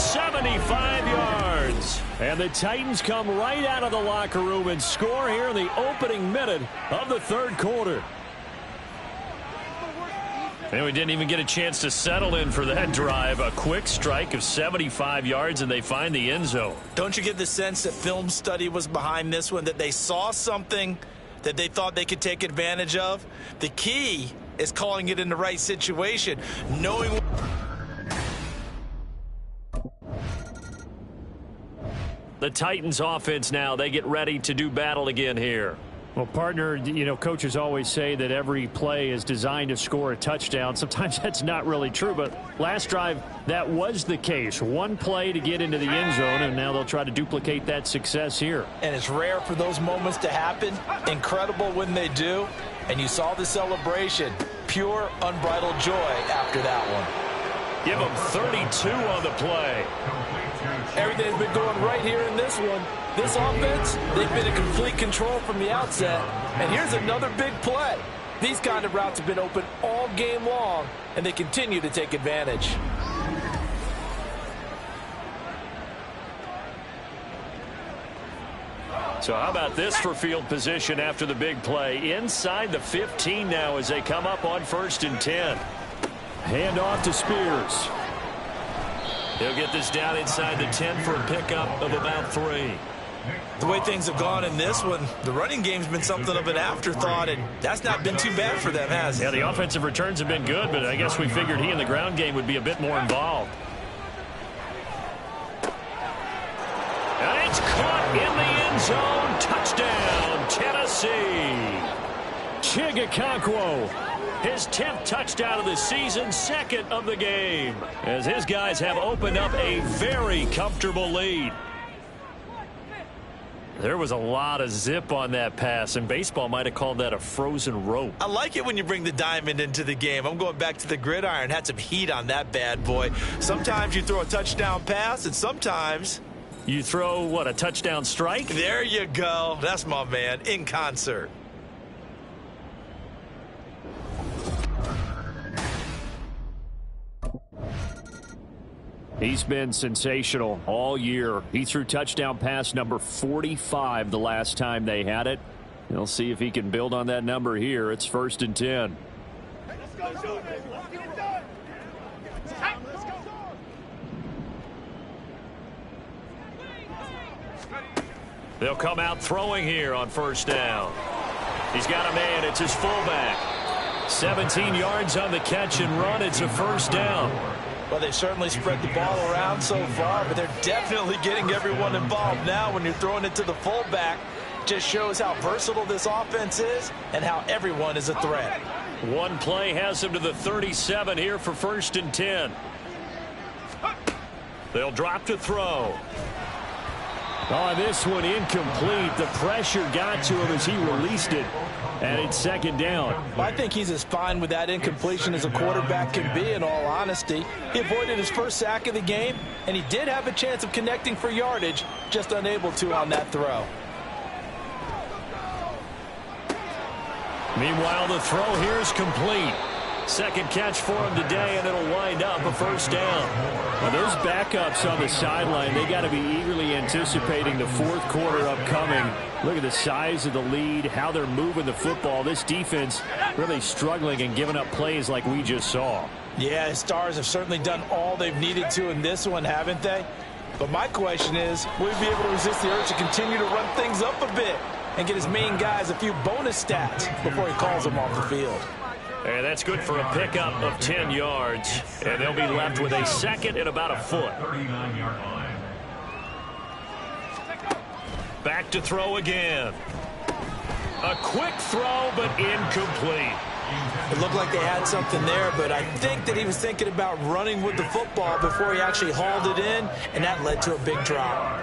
75 yards. And the Titans come right out of the locker room and score here in the opening minute of the 3rd quarter. And we didn't even get a chance to settle in for that drive. A quick strike of 75 yards, and they find the end zone. Don't you get the sense that film study was behind this one, that they saw something that they thought they could take advantage of? The key is calling it in the right situation, knowing. The Titans offense now, they get ready to do battle again here. Well, partner, you know, coaches always say that every play is designed to score a touchdown. Sometimes that's not really true, but last drive, that was the case. One play to get into the end zone, and now they'll try to duplicate that success here. And it's rare for those moments to happen. Incredible when they do. And you saw the celebration. Pure, unbridled joy after that one. Give them 32 on the play. Everything's been going right here in this one. This offense, they've been in complete control from the outset. And here's another big play. These kind of routes have been open all game long, and they continue to take advantage. So how about this for field position after the big play? Inside the 15 now as they come up on 1st and 10. Hand off to Spears. He'll get this down inside the 10 for a pickup of about 3. The way things have gone in this one, the running game's been something of an afterthought, and that's not been too bad for them, has it? Yeah, the offensive returns have been good, but I guess we figured he in the ground game would be a bit more involved. And it's caught in the end zone. Touchdown, Tennessee. Chigakonkwo. His 10th touchdown of the season, 2nd of the game, as his guys have opened up a very comfortable lead. There was a lot of zip on that pass, and baseball might have called that a frozen rope. I like it when you bring the diamond into the game. I'm going back to the gridiron. Had some heat on that bad boy. Sometimes you throw a touchdown pass, and sometimes you throw, what, a touchdown strike? There you go. That's my man, in concert. He's been sensational all year. He threw touchdown pass number 45 the last time they had it. We'll see if he can build on that number here. It's 1st and 10. Let's go, baby. Get it done. Let's go. They'll come out throwing here on 1st down. He's got a man. It's his fullback. 17 yards on the catch and run. It's a 1st down. Well, they've certainly spread the ball around so far, but they're definitely getting everyone involved now when you're throwing it to the fullback. Just shows how versatile this offense is and how everyone is a threat. One play has them to the 37 here for 1st and 10. They'll drop to throw. Oh, this one incomplete. The pressure got to him as he released it. And it's 2nd down. I think he's as fine with that incompletion as a quarterback can be, in all honesty. He avoided his first sack of the game, and he did have a chance of connecting for yardage, just unable to on that throw. Meanwhile, the throw here is complete. 2nd catch for him today, and it'll wind up a 1st down. Well, those backups on the sideline, they got to be eagerly anticipating the 4th quarter upcoming. Look at the size of the lead, how they're moving the football. This defense really struggling and giving up plays like we just saw. Yeah, Stars have certainly done all they've needed to in this one, haven't they? But my question is, will we be able to resist the urge to continue to run things up a bit and get his main guys a few bonus stats before he calls them off the field? And that's good for a pickup of 10 yards. And they'll be left with a 2nd and about a foot. 39-yard line. Back to throw again. A quick throw, but incomplete. It looked like they had something there, but I think that he was thinking about running with the football before he actually hauled it in, and that led to a big drop.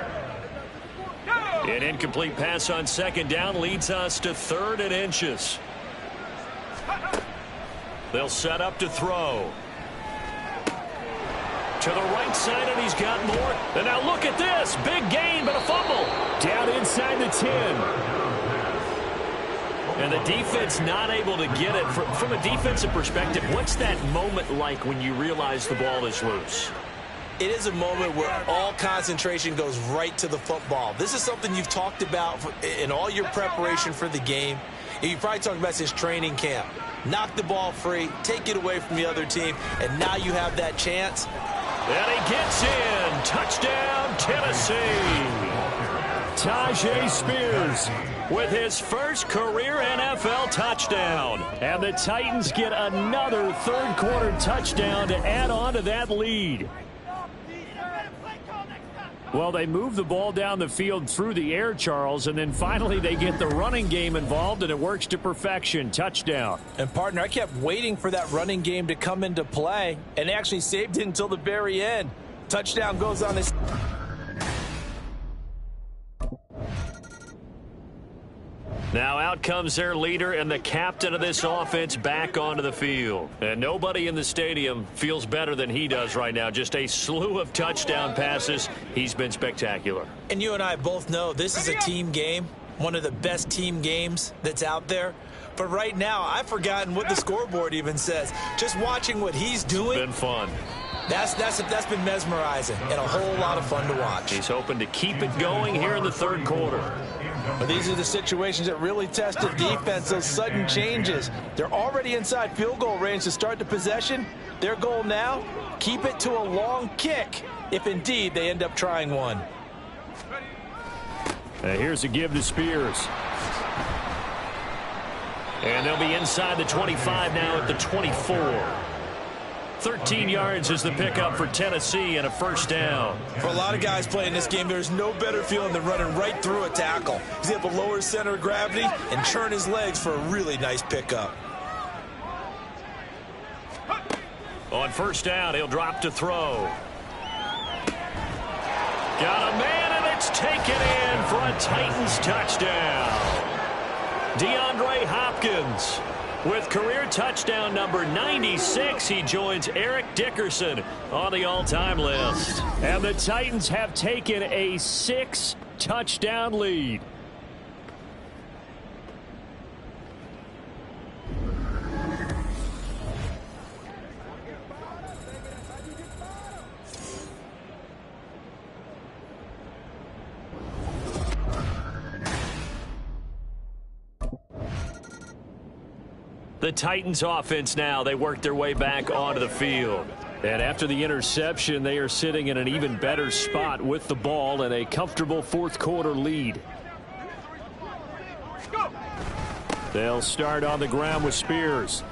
An incomplete pass on 2nd down leads us to 3rd and inches. They'll set up to throw. To the right side, and he's got more. And now look at this. Big gain, but a fumble. Down inside the 10. And the defense not able to get it. From a defensive perspective, what's that moment like when you realize the ball is loose? It is a moment where all concentration goes right to the football. This is something you've talked about in all your preparation for the game. You probably talked about since training camp. Knock the ball free, take it away from the other team, and now you have that chance. And he gets in. Touchdown, Tennessee. Tyjae Spears with his first career NFL touchdown. And the Titans get another 3rd quarter touchdown to add on to that lead. Well, they move the ball down the field through the air, Charles, and then finally they get the running game involved, and it works to perfection. Touchdown. And, partner, I kept waiting for that running game to come into play, and they actually saved it until the very end. Touchdown goes on this. Now out comes their leader and the captain of this offense back onto the field. And nobody in the stadium feels better than he does right now. Just a slew of touchdown passes. He's been spectacular. And you and I both know this is a team game, one of the best team games that's out there. But right now, I've forgotten what the scoreboard even says. Just watching what he's doing. It's been fun. That's been mesmerizing and a whole lot of fun to watch. He's hoping to keep it going here in the 3rd quarter. But these are the situations that really test the defense, those sudden changes. They're already inside field goal range to start the possession. Their goal now, keep it to a long kick, if indeed they end up trying one. Here's a give to Spears. And they'll be inside the 25 now at the 24. 13 yards is the pickup for Tennessee and a 1st down. For a lot of guys playing this game, there's no better feeling than running right through a tackle. He's able to lower his center of gravity and churn his legs for a really nice pickup. On 1st down, he'll drop to throw. Got a man, and it's taken in for a Titans touchdown. DeAndre Hopkins with career touchdown number 96. He joins Eric Dickerson on the all-time list. And the Titans have taken a 6-touchdown lead. The Titans offense now, they work their way back onto the field. And after the interception, they are sitting in an even better spot with the ball and a comfortable 4th quarter lead. They'll start on the ground with Spears.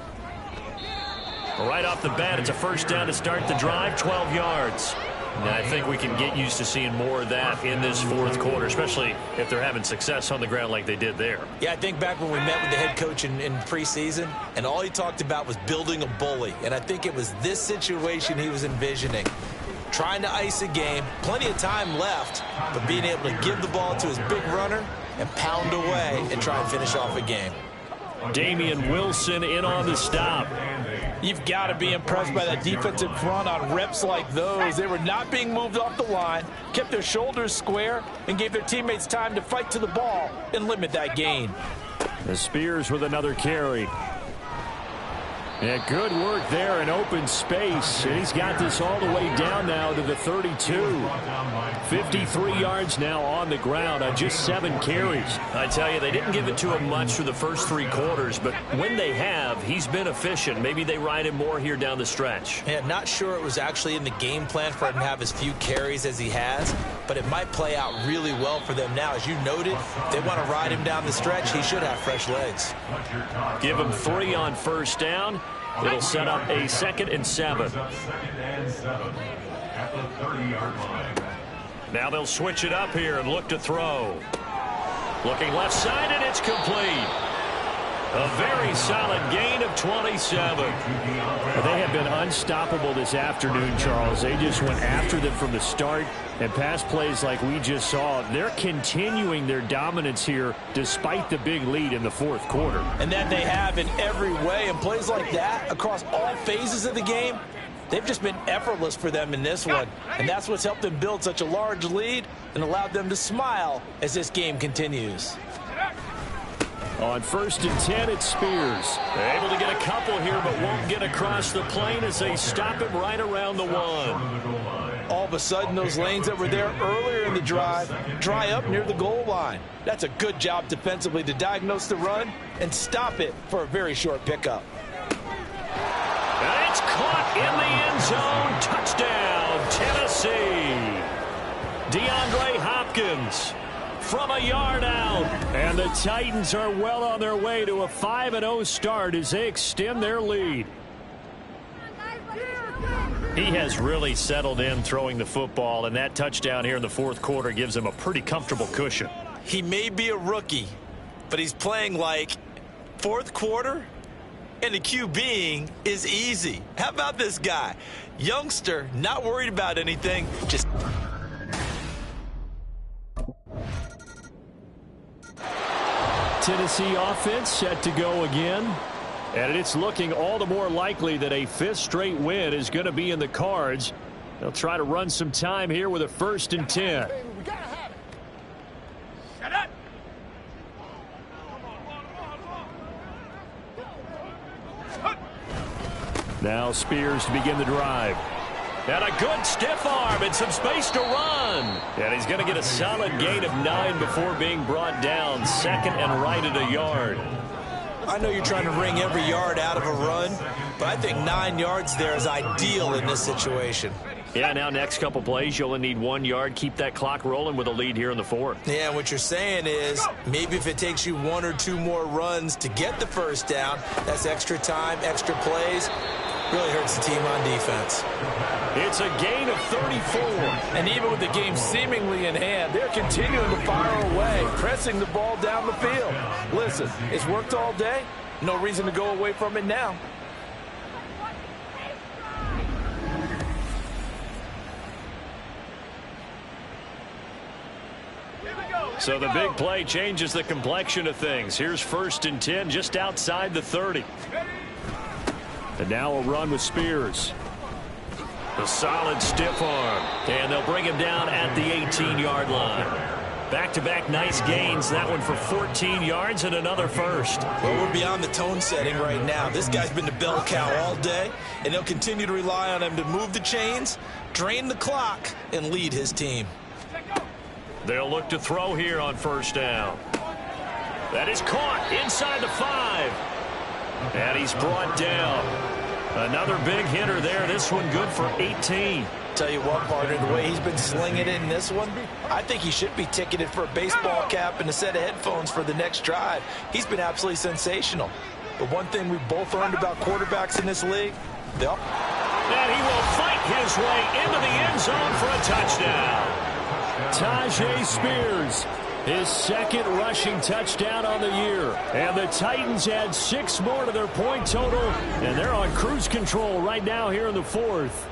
Right off the bat, it's a first down to start the drive, 12 yards. And I think we can get used to seeing more of that in this fourth quarter, especially if they're having success on the ground like they did there. Yeah, I think back when we met with the head coach in preseason, and all he talked about was building a bully. And I think it was this situation he was envisioning. Trying to ice a game, plenty of time left, but being able to give the ball to his big runner and pound away and try and finish off a game. Damian Wilson in on the stop. You've got to be impressed by that defensive front on reps like those. They were not being moved off the line, kept their shoulders square, and gave their teammates time to fight to the ball and limit that gain. The Spears with another carry. Yeah, good work there in open space. And he's got this all the way down now to the 32. 53 yards now on the ground on just 7 carries. I tell you, they didn't give it to him much for the first 3 quarters, but when they have, he's been efficient. Maybe they ride him more here down the stretch. Yeah, not sure it was actually in the game plan for him to have as few carries as he has, but it might play out really well for them now. As you noted, if they want to ride him down the stretch, he should have fresh legs. Give him 3 on first down. It'll set up a 2nd and 7. Now they'll switch it up here and look to throw. Looking left side, and it's complete. A very solid gain of 27. They have been unstoppable this afternoon, Charles. They just went after them from the start, and pass plays like we just saw, they're continuing their dominance here despite the big lead in the fourth quarter. And that they have in every way, and plays like that across all phases of the game, they've just been effortless for them in this one. And that's what's helped them build such a large lead and allowed them to smile as this game continues. On 1st and 10, it's Spears. They're able to get a couple here, but won't get across the plane as they stop him right around the 1. All of a sudden, those lanes that were there earlier in the drive dry up near the goal line. That's a good job defensively to diagnose the run and stop it for a very short pickup. And it's caught in the end zone. Touchdown, Tennessee. DeAndre Hopkins from a yard out. And the Titans are well on their way to a 5-0 start as they extend their lead. He has really settled in throwing the football, and that touchdown here in the fourth quarter gives him a pretty comfortable cushion. He may be a rookie, but he's playing like fourth quarter, and the QBing is easy. How about this guy? Youngster, not worried about anything, just... Tennessee offense set to go again. And it's looking all the more likely that a 5th straight win is going to be in the cards. They'll try to run some time here with a 1st and 10. Now Spears to begin the drive. And a good stiff arm and some space to run. And he's going to get a solid gain of 9 before being brought down. 2nd and right at a yard. I know you're trying to wring every yard out of a run, but I think 9 yards there is ideal in this situation. Yeah, now next couple plays, you'll only need 1 yard. Keep that clock rolling with a lead here in the 4th. Yeah, what you're saying is maybe if it takes you 1 or 2 more runs to get the first down, that's extra time, extra plays. Really hurts the team on defense. It's a gain of 34. And even with the game seemingly in hand, they're continuing to fire away, pressing the ball down the field. Listen, it's worked all day. No reason to go away from it now. So the big play changes the complexion of things. Here's 1st and 10 just outside the 30. And now a run with Spears. A solid stiff arm. And they'll bring him down at the 18-yard line. Back-to-back nice gains. That one for 14 yards and another first. Well, we're beyond the tone setting right now. This guy's been the bell cow all day, and they'll continue to rely on him to move the chains, drain the clock, and lead his team. They'll look to throw here on 1st down. That is caught inside the 5. And he's brought down. Another big hitter there. This one good for 18. Tell you what, partner, the way he's been slinging it in this one, I think he should be ticketed for a baseball cap and a set of headphones for the next drive. He's been absolutely sensational. But one thing we've both learned about quarterbacks in this league, And he will fight his way into the end zone for a touchdown. Tajay Spears, his second rushing touchdown on the year. And the Titans add 6 more to their point total, and they're on cruise control right now here in the fourth.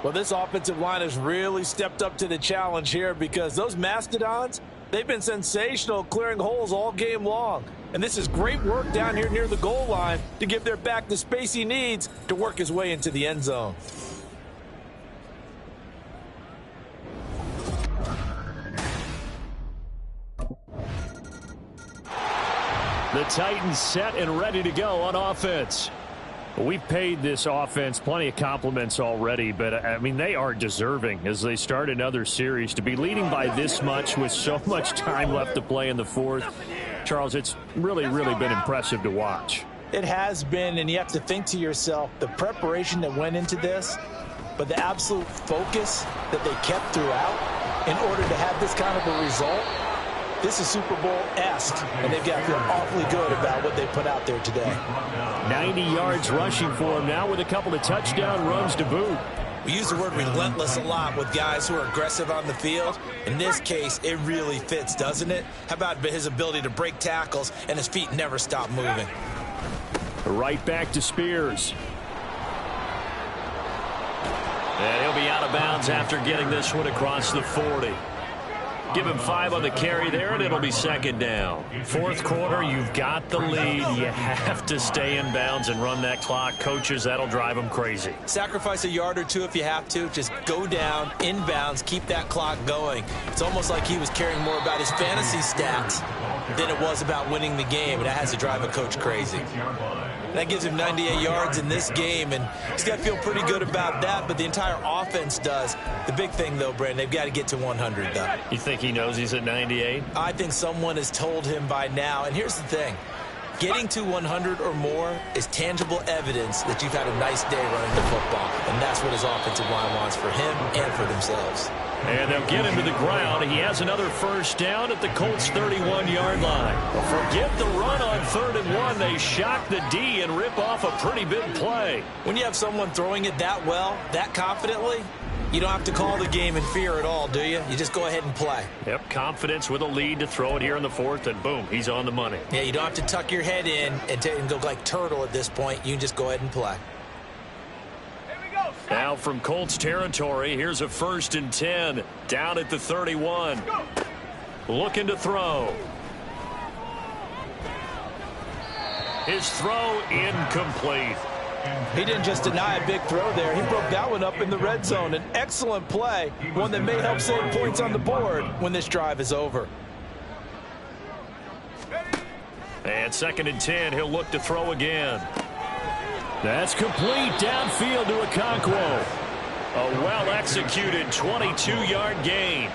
Well, this offensive line has really stepped up to the challenge here because those Mastodons, they've been sensational clearing holes all game long. And this is great work down here near the goal line to give their back the space he needs to work his way into the end zone. The Titans set and ready to go on offense. We've paid this offense plenty of compliments already, but, I mean, they are deserving as they start another series. To be leading by this much with so much time left to play in the fourth, Charles, it's really, really been impressive to watch. It has been, and you have to think to yourself, the preparation that went into this, but the absolute focus that they kept throughout in order to have this kind of a result. This is Super Bowl-esque, and they've got to feel awfully good about what they put out there today. 90 yards rushing for him now with a couple of touchdown runs to boot. We use the word relentless a lot with guys who are aggressive on the field. In this case, it really fits, doesn't it? How about his ability to break tackles and his feet never stop moving? Right back to Spears. And he'll be out of bounds after getting this one across the 40. Give him 5 on the carry there, and it'll be second down. Fourth quarter, you've got the lead. You have to stay in bounds and run that clock. Coaches, that'll drive them crazy. Sacrifice a yard or two if you have to. Just go down, inbounds, keep that clock going. It's almost like he was caring more about his fantasy stats than it was about winning the game, and that has to drive a coach crazy. That gives him 98 yards in this game, and he's got to feel pretty good about that, but the entire offense does. The big thing, though, Brandon, they've got to get to 100, though. You think he knows he's at 98? I think someone has told him by now, and here's the thing. Getting to 100 or more is tangible evidence that you've had a nice day running the football, and that's what his offensive line wants for him and for themselves. And they'll get him to the ground. He has another first down at the Colts' 31-yard line. Forget the run on 3rd and 1. They shock the D and rip off a pretty big play. When you have someone throwing it that well, that confidently, you don't have to call the game in fear at all, do you? You just go ahead and play. Yep, confidence with a lead to throw it here in the fourth, and boom, he's on the money. Yeah, you don't have to tuck your head in and go like turtle at this point. You can just go ahead and play. Now from Colts territory, here's a 1st and 10 down at the 31. Looking to throw. His throw incomplete. He didn't just deny a big throw there. He broke that one up in the red zone. An excellent play, one that may help save points on the board when this drive is over. And 2nd and 10, he'll look to throw again. That's complete downfield to Okonkwo. A well-executed 22-yard gain.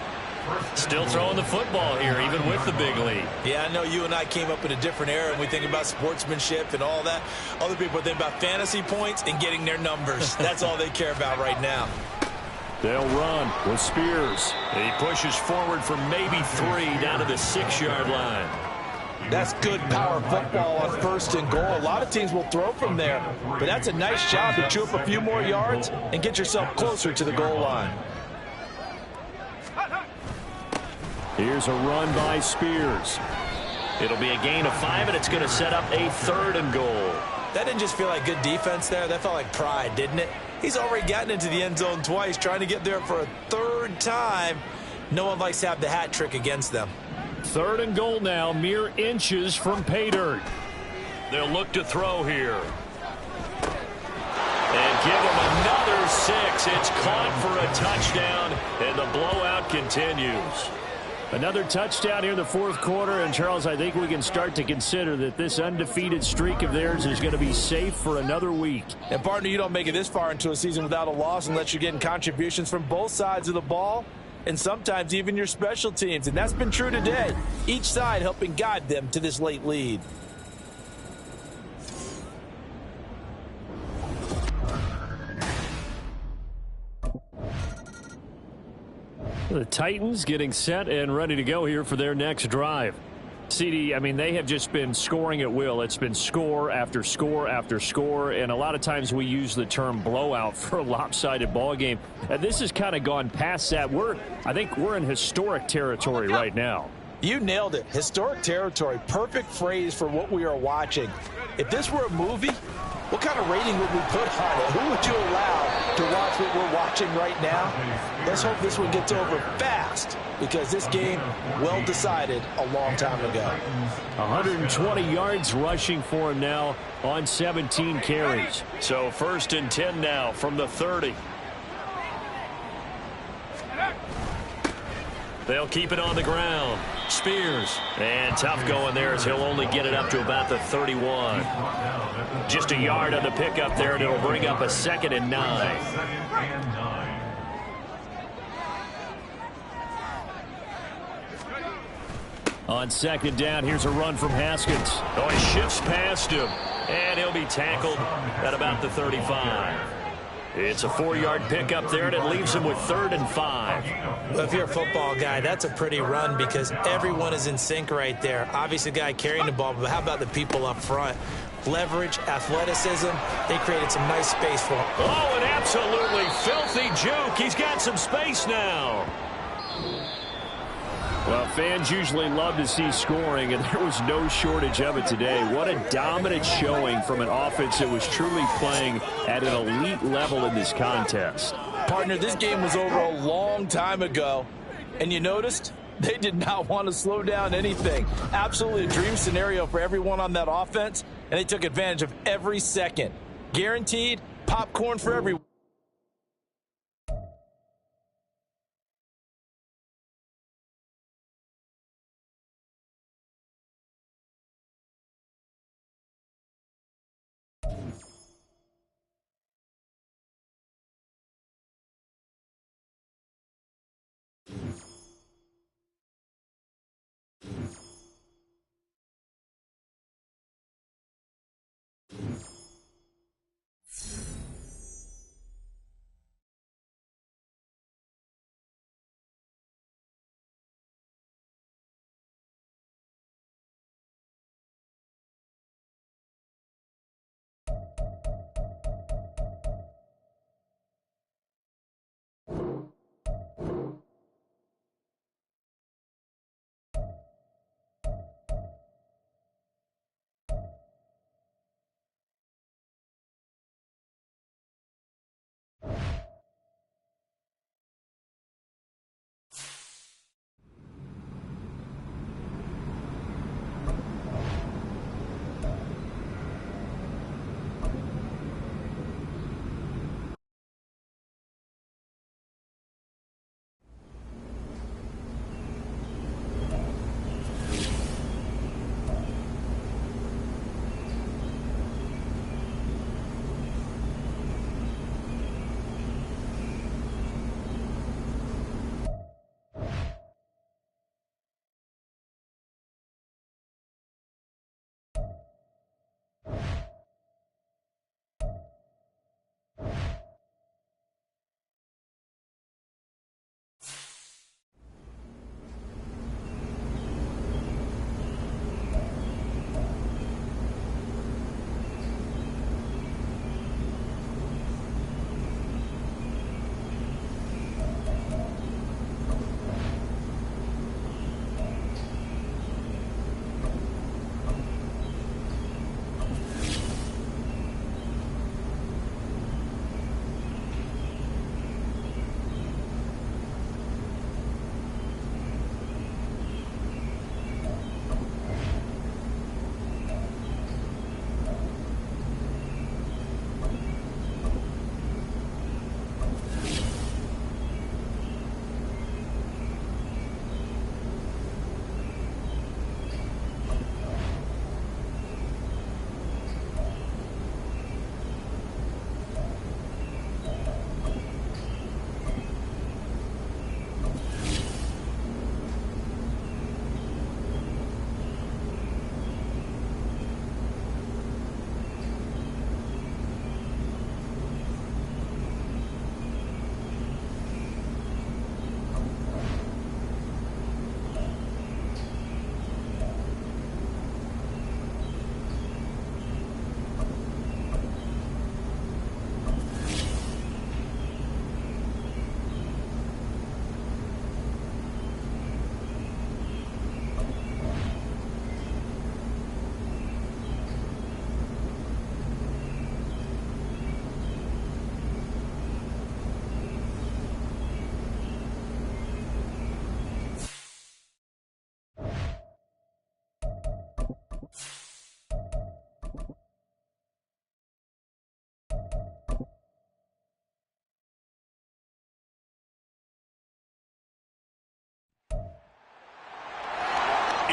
Still throwing the football here, even with the big lead. Yeah, I know you and I came up in a different era, and we think about sportsmanship and all that. Other people think about fantasy points and getting their numbers. That's all they care about right now. They'll run with Spears. And he pushes forward for maybe 3 down to the 6-yard line. That's good power football on 1st and goal. A lot of teams will throw from there, but that's a nice job to chew up a few more yards and get yourself closer to the goal line. Here's a run by Spears. It'll be a gain of 5, and it's going to set up a 3rd and goal. That didn't just feel like good defense there. That felt like pride, didn't it? He's already gotten into the end zone twice, trying to get there for a 3rd time. No one likes to have the hat trick against them. 3rd and goal now, mere inches from pay dirt. They'll look to throw here. And give him another 6. It's caught for a touchdown, and the blowout continues. Another touchdown here in the fourth quarter, and Charles, I think we can start to consider that this undefeated streak of theirs is going to be safe for another week. And partner, you don't make it this far into a season without a loss unless you're getting contributions from both sides of the ball, and sometimes even your special teams, and that's been true today. Each side helping guide them to this late lead. The Titans getting set and ready to go here for their next drive. CD, I mean, they have just been scoring at will. It's been score after score after score, and a lot of times we use the term blowout for a lopsided ball game. This has kind of gone past that. I think we're in historic territory right now. You nailed it. Historic territory. Perfect phrase for what we are watching. If this were a movie, what kind of rating would we put on it? Who would you allow to watch what we're watching right now? Let's hope this one gets over fast, because this game, well decided a long time ago. 120 yards rushing for him now on 17 carries. So 1st and 10 now from the 30. They'll keep it on the ground. Spears. And tough going there as he'll only get it up to about the 31. Just a yard on the pickup there, and it'll bring up a 2nd and 9. On 2nd down, here's a run from Haskins. Oh, he shifts past him, and he'll be tackled at about the 35. It's a 4-yard pickup there, and it leaves him with 3rd and 5. Well, if you're a football guy, that's a pretty run because everyone is in sync right there. Obviously, the guy carrying the ball, but how about the people up front? Leverage, athleticism, they created some nice space for him. Oh, an absolutely filthy juke. He's got some space now. Well, fans usually love to see scoring, and there was no shortage of it today. What a dominant showing from an offense that was truly playing at an elite level in this contest. Partner, this game was over a long time ago, and you noticed they did not want to slow down anything. Absolutely a dream scenario for everyone on that offense, and they took advantage of every second. Guaranteed popcorn for everyone.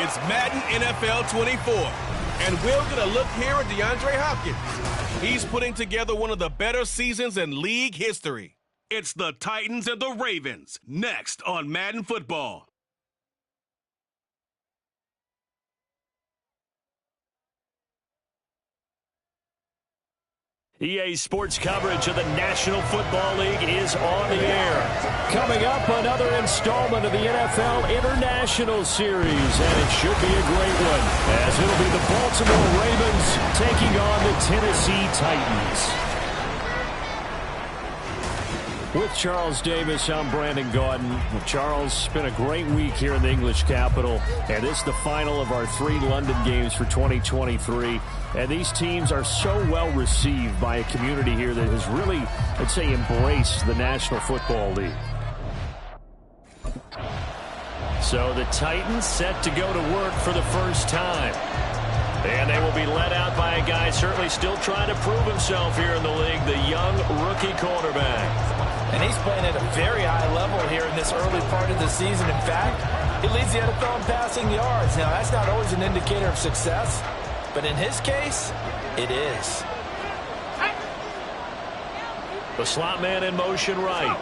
It's Madden NFL 24. And we're going to look here at DeAndre Hopkins. He's putting together one of the better seasons in league history. It's the Titans and the Ravens, next on Madden Football. EA Sports coverage of the National Football League is on the air. Coming up, another installment of the NFL International Series, and it should be a great one, as it'll be the Baltimore Ravens taking on the Tennessee Titans. With Charles Davis, I'm Brandon Gaudin. Charles, it's been a great week here in the English capital, and this is the final of our 3 London games for 2023. And these teams are so well received by a community here that has really, I'd say, embraced the National Football League. So the Titans set to go to work for the first time. And they will be led out by a guy certainly still trying to prove himself here in the league, the young rookie quarterback. And he's playing at a very high level here in this early part of the season. In fact, he leads the NFL in passing yards. Now, that's not always an indicator of success, but in his case, it is. The slot man in motion right.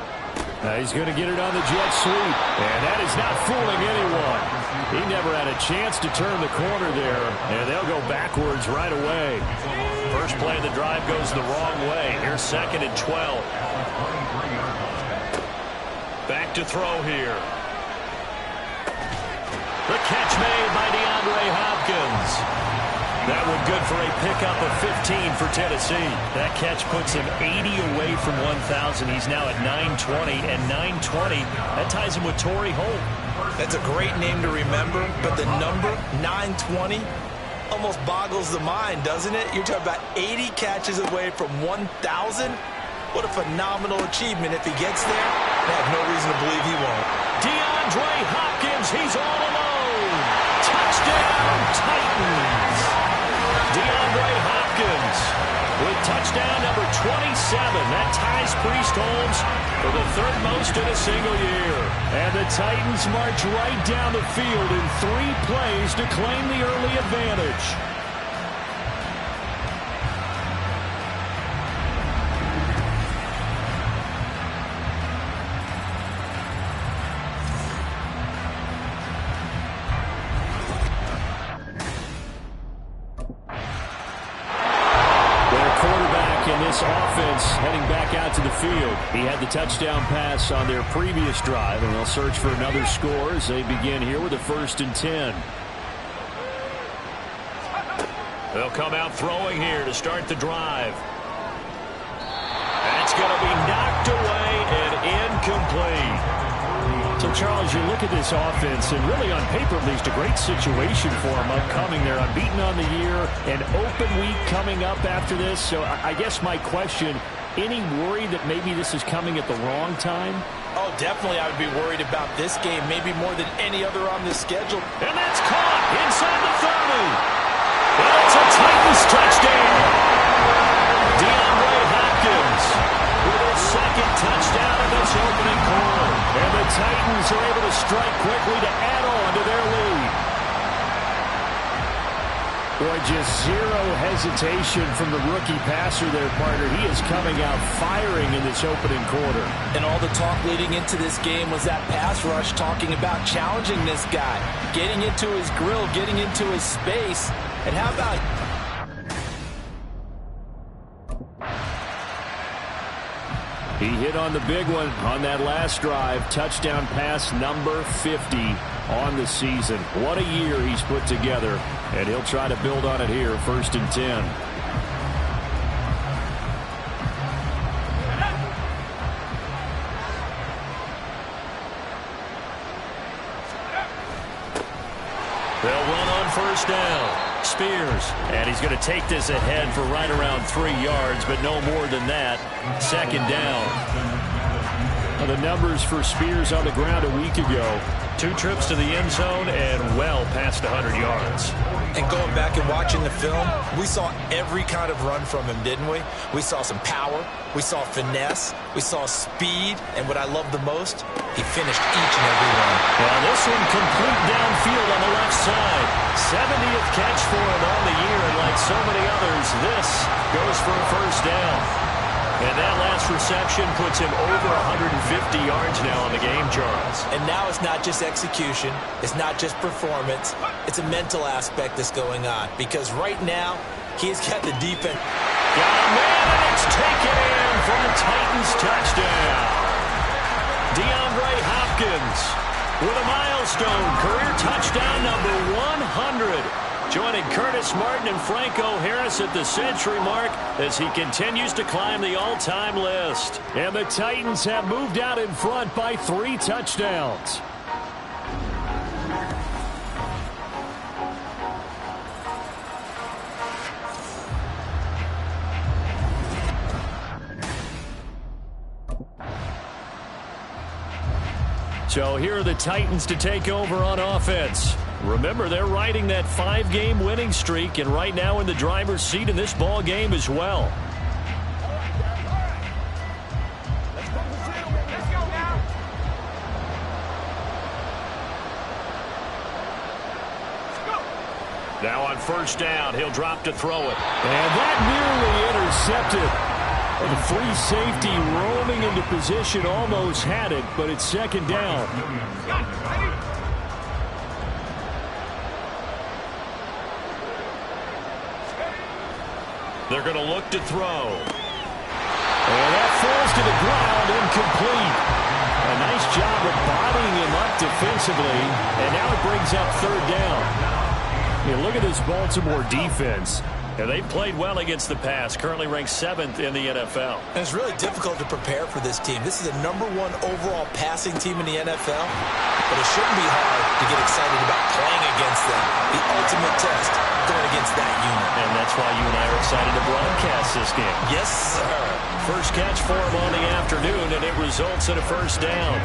He's going to get it on the jet sweep, and that is not fooling anyone. He never had a chance to turn the corner there, and they'll go backwards right away. First play of the drive goes the wrong way. Here's 2nd and 12. Back to throw here. The catch made by DeAndre Hopkins. That one good for a pickup of 15 for Tennessee. That catch puts him 80 away from 1,000. He's now at 920, and 920, that ties him with Torrey Holt. That's a great name to remember, but the number 920 almost boggles the mind, doesn't it? You're talking about 80 catches away from 1,000. What a phenomenal achievement. If he gets there, I have no reason to believe he won't. DeAndre Hopkins, he's all alone. Touchdown, Titans. DeAndre Hopkins with touchdown number 27. That ties Priest Holmes for the 3rd most in a single year. And the Titans march right down the field in 3 plays to claim the early advantage. Offense heading back out to the field. He had the touchdown pass on their previous drive, and they'll search for another score as they begin here with a 1st and 10. They'll come out throwing here to start the drive. That's going to be knocked away and incomplete. So, Charles, you look at this offense, and really on paper, at least, a great situation for them upcoming. They're unbeaten on the year, an open week coming up after this. So I guess my question, any worry that maybe this is coming at the wrong time? Oh, definitely I would be worried about this game, maybe more than any other on this schedule. And that's caught inside the 30. And it's a Titans touchdown. DeAndre Hopkins with his 2nd touchdown of this opening quarter. And the Titans are able to strike quickly to add on to their lead. Boy, just zero hesitation from the rookie passer there, partner. He is coming out firing in this opening quarter. And all the talk leading into this game was that pass rush, talking about challenging this guy, getting into his grill, getting into his space. And how about... He hit on the big one on that last drive. Touchdown pass number 50 on the season. What a year he's put together, and he'll try to build on it here, 1st and 10. They'll run on 1st down. Spears, and he's going to take this ahead for right around 3 yards, but no more than that. 2nd down. Now the numbers for Spears on the ground a week ago, 2 trips to the end zone and well past 100 yards. And going back and watching the film, we saw every kind of run from him, didn't we? We saw some power, we saw finesse, we saw speed, and what I love the most, he finished each and every one. Well, this one complete downfield on the left side. 70th catch for him on the year, and like so many others, this goes for a first down. And that last reception puts him over 150 yards now on the game, Charles. And now it's not just execution. It's not just performance. It's a mental aspect that's going on. Because right now, he's got the defense. Got a man, and it's taken in for the Titans touchdown. DeAndre Hopkins with a milestone career touchdown number 100. Joining Curtis Martin and Franco Harris at the century mark as he continues to climb the all-time list. And the Titans have moved out in front by 3 touchdowns. So here are the Titans to take over on offense. Remember, they're riding that 5-game winning streak, and right now in the driver's seat in this ball game as well. Now on first down, he'll drop to throw it. And that nearly intercepted. And the free safety roaming into position almost had it, but it's second down. They're going to look to throw. And that falls to the ground, incomplete. A nice job of bodying him up defensively, and now it brings up third down. You look at this Baltimore defense. And they've played well against the pass, currently ranked 7th in the NFL. And it's really difficult to prepare for this team. This is the #1 overall passing team in the NFL, but it shouldn't be hard to get excited about playing against them. The ultimate test going against that unit. And that's why you and I are excited to broadcast this game. Yes, sir. First catch for him on the afternoon, and it results in a first down.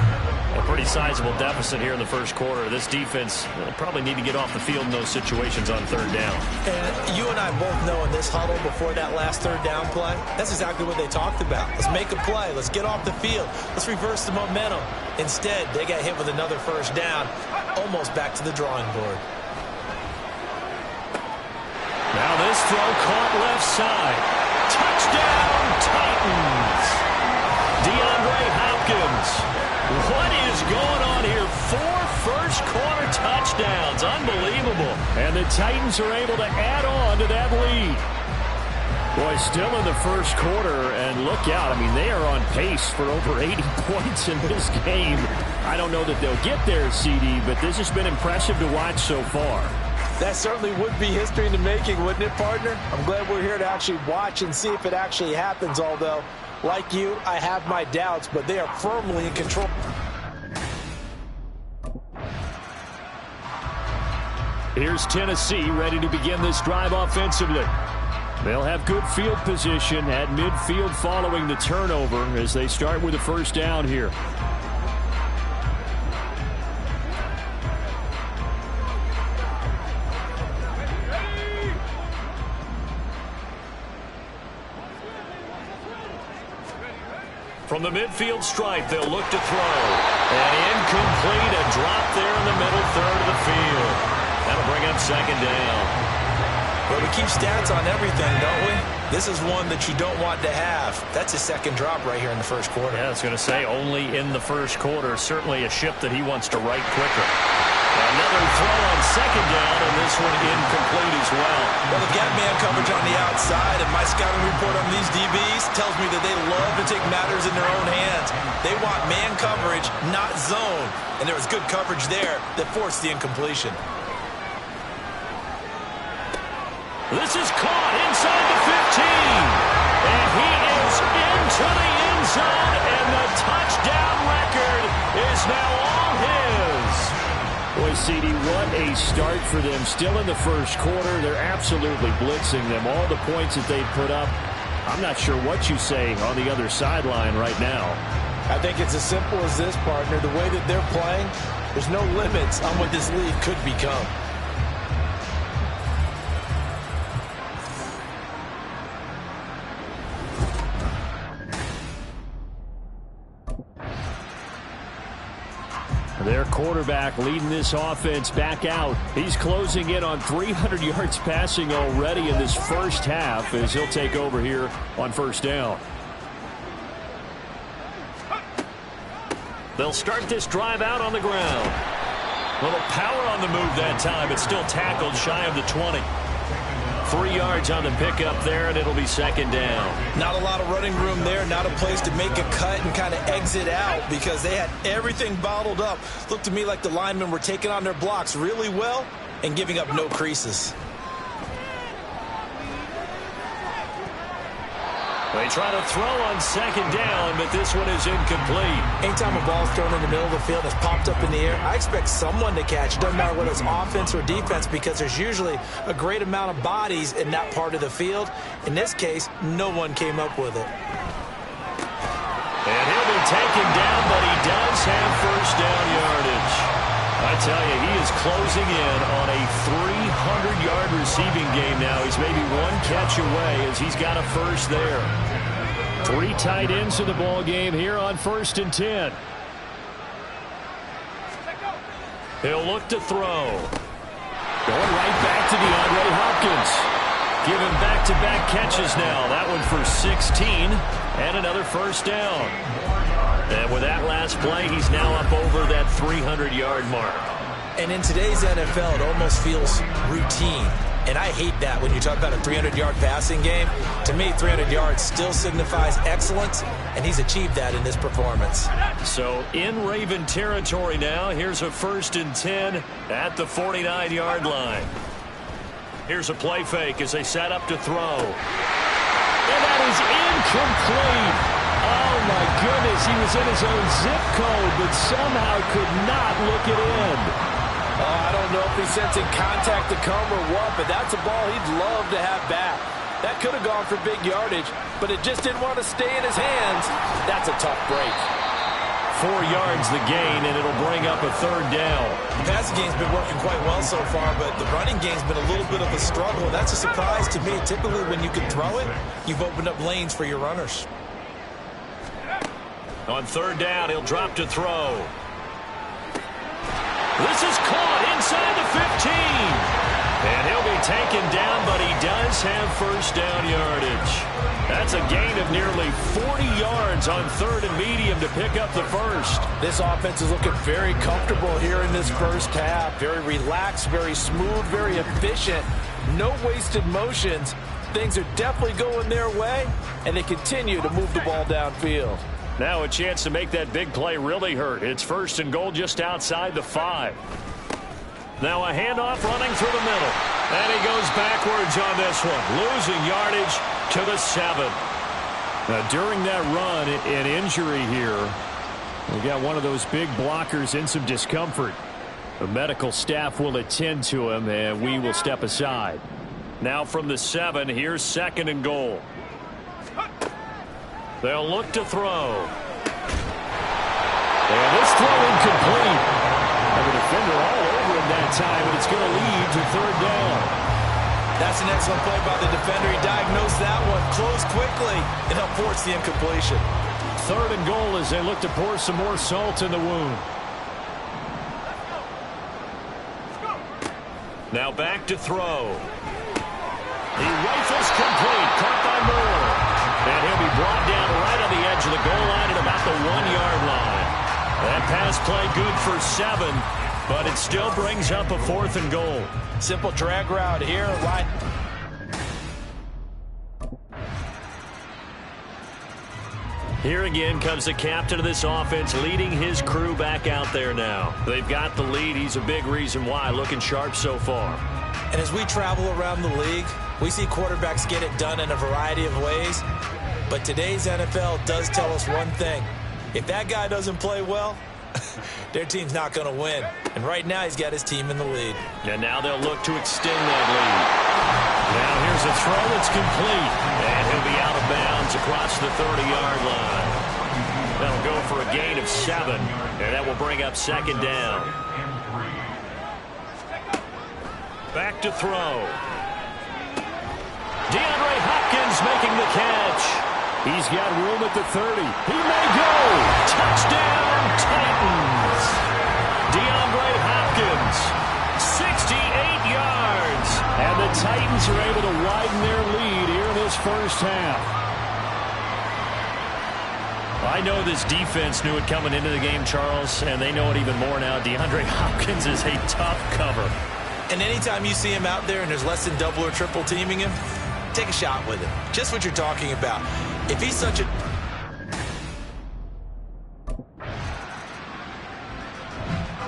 A pretty sizable deficit here in the first quarter. This defense will probably need to get off the field in those situations on third down. And you and I both know in this huddle before that last third down play, that's exactly what they talked about. Let's make a play. Let's get off the field. Let's reverse the momentum. Instead, they got hit with another first down, almost back to the drawing board. Now this throw caught left side. Touchdown, Titans. DeAndre Hopkins. What is going on here? 4 first-quarter touchdowns. Unbelievable. And the Titans are able to add on to that lead. Boy, still in the first quarter, and look out. I mean, they are on pace for over 80 points in this game. I don't know that they'll get there, CD, but this has been impressive to watch so far. That certainly would be history in the making, wouldn't it, partner? I'm glad we're here to actually watch and see if it actually happens, although, like you, I have my doubts, but they are firmly in control. Here's Tennessee ready to begin this drive offensively. They'll have good field position at midfield following the turnover as they start with a first down here. From the midfield stripe, they'll look to throw. And incomplete, a drop there in the middle third of the field. That'll bring up second down. Well, we keep stats on everything, don't we? This is one that you don't want to have. That's a second drop right here in the first quarter. Yeah, I was going to say only in the first quarter. Certainly a ship that he wants to right quicker. Another throw on second down, and this one incomplete as well. Well, they've got man coverage on the outside, and my scouting report on these DBs tells me that they love to take matters in their own hands. They want man coverage, not zone. And there was good coverage there that forced the incompletion. This is caught inside the 15. And he is into the end zone, and the touchdown record is now all his. Boy, CD, what a start for them. Still in the first quarter, they're absolutely blitzing them. All the points that they put up, I'm not sure what you say on the other sideline right now. I think it's as simple as this, partner. The way that they're playing, there's no limits on what this league could become. Their quarterback leading this offense back out. He's closing in on 300 yards passing already in this first half as he'll take over here on first down. They'll start this drive out on the ground. A little power on the move that time. It's still tackled shy of the 20. 3 yards on the pickup there, and it'll be second down. Not a lot of running room there, not a place to make a cut and kind of exit out because they had everything bottled up. Looked to me like the linemen were taking on their blocks really well and giving up no creases. They try to throw on second down, but this one is incomplete. Anytime a ball's thrown in the middle of the field and it's popped up in the air, I expect someone to catch. Doesn't matter whether it's offense or defense because there's usually a great amount of bodies in that part of the field. In this case, no one came up with it. And he'll be taken down, but he does have first down yardage. I tell you, he is closing in on a 300-yard receiving game now. He's maybe one catch away as he's got a first there. 3 tight ends in the ball game here on 1st and 10. He'll look to throw. Going right back to DeAndre Hopkins. Giving back-to-back catches now. That one for 16 and another first down. And with that last play, he's now up over that 300-yard mark. And in today's NFL, it almost feels routine. And I hate that when you talk about a 300-yard passing game. To me, 300 yards still signifies excellence, and he's achieved that in this performance. So in Raven territory now, here's a 1st and 10 at the 49-yard line. Here's a play fake as they set up to throw. And that is incomplete. Oh, my goodness, he was in his own zip code, but somehow could not look it in. Oh, I don't know if he's sensing contact to come or what, but that's a ball he'd love to have back. That could have gone for big yardage, but it just didn't want to stay in his hands. That's a tough break. 4 yards the gain, and it'll bring up a 3rd down. The passing game's been working quite well so far, but the running game's been a little bit of a struggle. That's a surprise to me. Typically, when you can throw it, you've opened up lanes for your runners. On 3rd down, he'll drop to throw. This is caught inside the 15. And he'll be taken down, but he does have first down yardage. That's a gain of nearly 40 yards on 3rd and medium to pick up the first. This offense is looking very comfortable here in this first half. Very relaxed, very smooth, very efficient. No wasted motions. Things are definitely going their way, and they continue to move the ball downfield. Now a chance to make that big play really hurt. It's 1st and goal just outside the 5. Now a handoff running through the middle. And he goes backwards on this one. Losing yardage to the 7. Now during that run, an injury here. We got one of those big blockers in some discomfort. The medical staff will attend to him, and we will step aside. Now from the 7, here's 2nd and goal. They'll look to throw. And this throw incomplete. And the defender all over him that time, and it's going to lead to 3rd down. That's an excellent play by the defender. He diagnosed that one, closed quickly, and helped force the incompletion. 3rd and goal as they look to pour some more salt in the wound. Now back to throw. He rifles complete, caught by Moore. And he'll be brought down right on the edge of the goal line at about the 1-yard line. That pass play good for 7, but it still brings up a 4th and goal. Simple drag route here. Right. Here again comes the captain of this offense leading his crew back out there now. They've got the lead. He's a big reason why. Looking sharp so far. And as we travel around the league, we see quarterbacks get it done in a variety of ways. But today's NFL does tell us one thing. If that guy doesn't play well, their team's not going to win. And right now he's got his team in the lead. And now they'll look to extend that lead. Now here's a throw that's complete. And he'll be out of bounds across the 30-yard line. That'll go for a gain of 7, and that will bring up second down. Back to throw. DeAndre Hopkins making the catch. He's got room at the 30. He may go. Touchdown, Titans. DeAndre Hopkins, 68 yards. And the Titans are able to widen their lead here in this first half. I know this defense knew it coming into the game, Charles, and they know it even more now. DeAndre Hopkins is a tough cover. And anytime you see him out there and there's less than double or triple teaming him, take a shot with him. Just what you're talking about. If he's such a...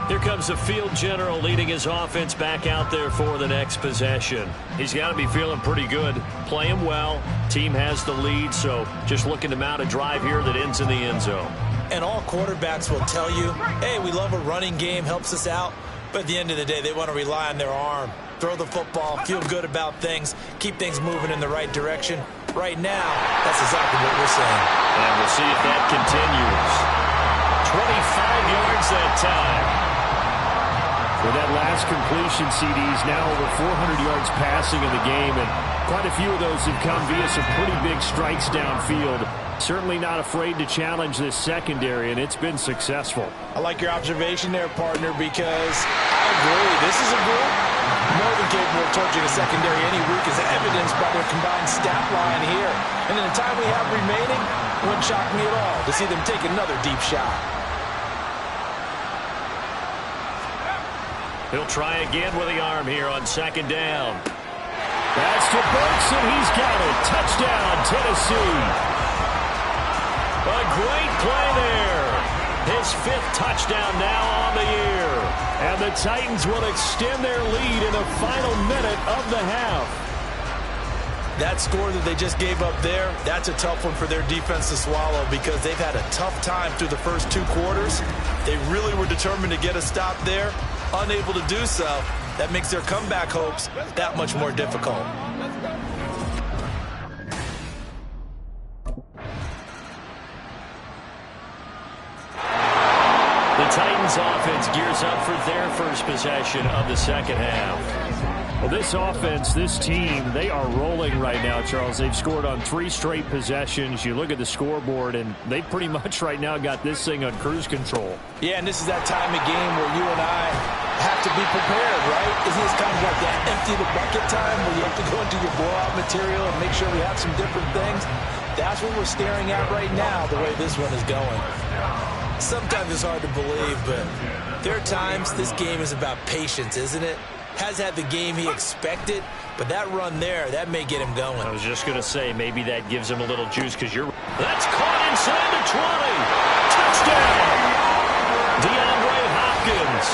Here comes the field general leading his offense back out there for the next possession. He's got to be feeling pretty good, playing well. Team has the lead, so just looking to mount a drive here that ends in the end zone. And all quarterbacks will tell you, hey, we love a running game, helps us out. But at the end of the day, they want to rely on their arm. Throw the football, feel good about things, keep things moving in the right direction. Right now, that's exactly what we're saying. And we'll see if that continues. 25 yards that time. With that last completion, CDs now over 400 yards passing in the game, and quite a few of those have come via some pretty big strikes downfield. Certainly not afraid to challenge this secondary, and it's been successful. I like your observation there, partner, because I agree. This is a group more than capable of torching a secondary any week, as evidenced by their combined stat line here. And in the time we have remaining, it wouldn't shock me at all to see them take another deep shot. He'll try again with the arm here on second down. That's to Burks, and he's got it. Touchdown, Tennessee. A great play there. His 5th touchdown now on the year. And the Titans will extend their lead in the final minute of the half. That score that they just gave up there, that's a tough one for their defense to swallow because they've had a tough time through the first 2 quarters. They really were determined to get a stop there. Unable to do so, that makes their comeback hopes that much more difficult. The Titans offense gears up for their first possession of the second half. Well, this offense, this team, they are rolling right now, Charles. They've scored on 3 straight possessions. You look at the scoreboard, and they pretty much right now got this thing on cruise control. Yeah, and this is that time of game where you and I have to be prepared, right? Isn't this kind of like that empty the bucket time where you have to go into your blowout material and make sure we have some different things? That's what we're staring at right now, the way this one is going. Sometimes it's hard to believe, but there are times this game is about patience, isn't it? Has had the game he expected, but that run there, that may get him going. I was just going to say, maybe that gives him a little juice because you're... That's caught inside the 20. Touchdown! DeAndre Hopkins.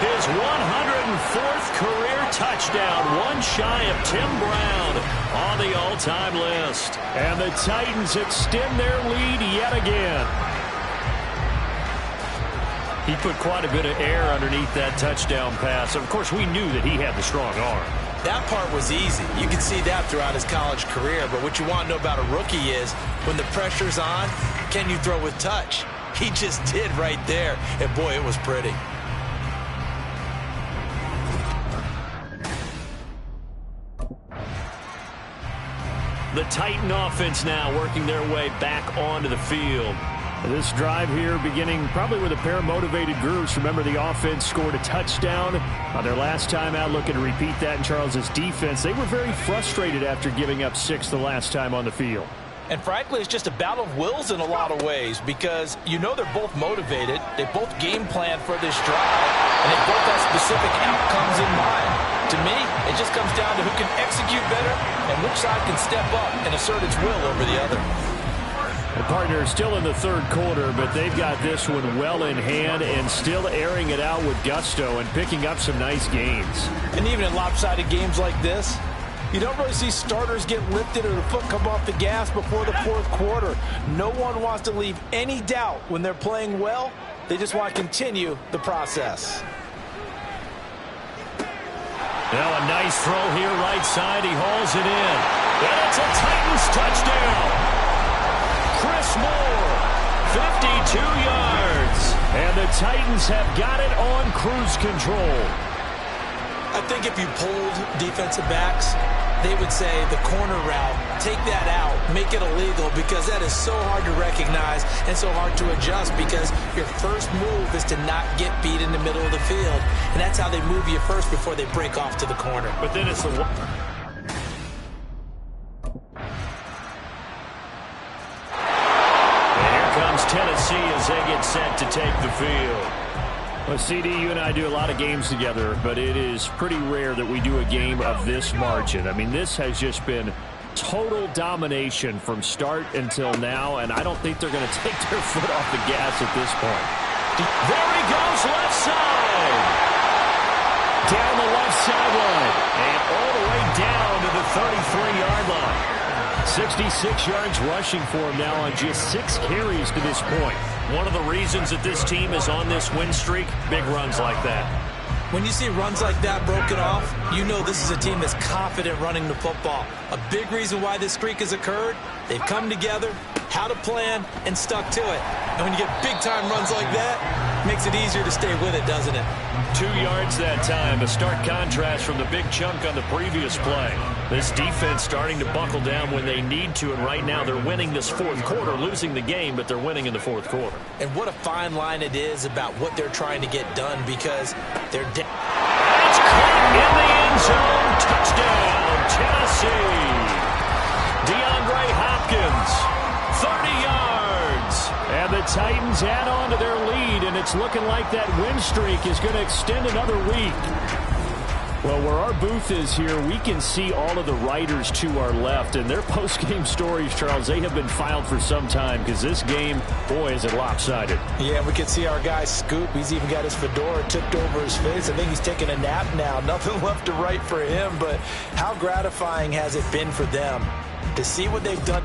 His 104th career touchdown, one shy of Tim Brown on the all-time list. And the Titans extend their lead yet again. He put quite a bit of air underneath that touchdown pass. Of course, we knew that he had the strong arm. That part was easy. You can see that throughout his college career. But what you want to know about a rookie is when the pressure's on, can you throw with touch? He just did right there. And, boy, it was pretty. The Titan offense now working their way back onto the field. This drive here beginning probably with a pair of motivated groups. Remember, the offense scored a touchdown on their last time out, looking to repeat that in Charles's defense. They were very frustrated after giving up 6 the last time on the field. And frankly, it's just a battle of wills in a lot of ways because you know they're both motivated. They both game plan for this drive, and they both have specific outcomes in mind. To me, it just comes down to who can execute better and which side can step up and assert its will over the other. The partner is still in the 3rd quarter, but they've got this one well in hand and still airing it out with gusto and picking up some nice gains. And even in lopsided games like this, you don't really see starters get lifted or the foot come off the gas before the 4th quarter. No one wants to leave any doubt when they're playing well. They just want to continue the process. Now a nice throw here right side. He hauls it in. And it's a Titans touchdown. Chris Moore, 52 yards. And the Titans have got it on cruise control. I think if you polled defensive backs, they would say the corner route, take that out, make it illegal, because that is so hard to recognize and so hard to adjust, because your first move is to not get beat in the middle of the field. And that's how they move you first before they break off to the corner. But then it's the... Tennessee as they get set to take the field. Well, CD, you and I do a lot of games together, but it is pretty rare that we do a game of this margin. I mean, this has just been total domination from start until now, and I don't think they're going to take their foot off the gas at this point. There he goes, left side. Down the left sideline, and all the way down to the 33-yard line. 66 yards rushing for him now on just 6 carries to this point. One of the reasons that this team is on this win streak, big runs like that. When you see runs like that broken off, you know this is a team that's confident running the football. A big reason why this streak has occurred, they've come together, had a plan, and stuck to it. And when you get big-time runs like that, it makes it easier to stay with it, doesn't it? 2 yards that time, a stark contrast from the big chunk on the previous play. This defense starting to buckle down when they need to, and right now they're winning this fourth quarter, losing the game, but they're winning in the fourth quarter. And what a fine line it is about what they're trying to get done, because they're down. That's caught in the end zone. Touchdown, Tennessee. DeAndre Hopkins, 30 yards. And the Titans add on to their lead, and it's looking like that win streak is going to extend another week. Well, where our booth is here, we can see all of the writers to our left, and their post-game stories, Charles, they have been filed for some time, because this game, boy, is it lopsided. Yeah, we can see our guy Scoop. He's even got his fedora tipped over his face. I think he's taking a nap now. Nothing left to write for him, but how gratifying has it been for them to see what they've done?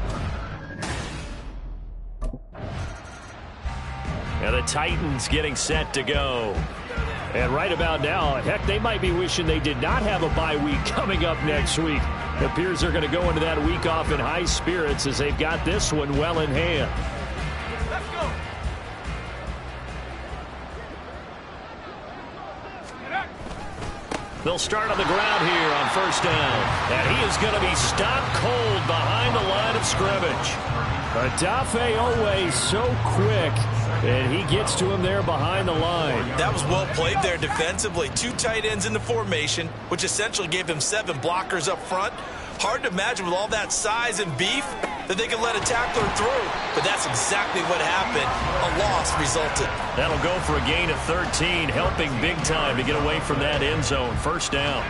Now the Titans getting set to go. And right about now, heck, they might be wishing they did not have a bye week coming up next week. It appears they're going to go into that week off in high spirits as they've got this one well in hand. Let's go. They'll start on the ground here on first down. And he is going to be stopped cold behind the line of scrimmage. Odafe Owe so quick, and he gets to him there behind the line. That was well played there defensively. 2 tight ends in the formation, which essentially gave him 7 blockers up front. Hard to imagine with all that size and beef that they could let a tackler through. But that's exactly what happened. A loss resulted. That'll go for a gain of 13, helping big time to get away from that end zone. First down.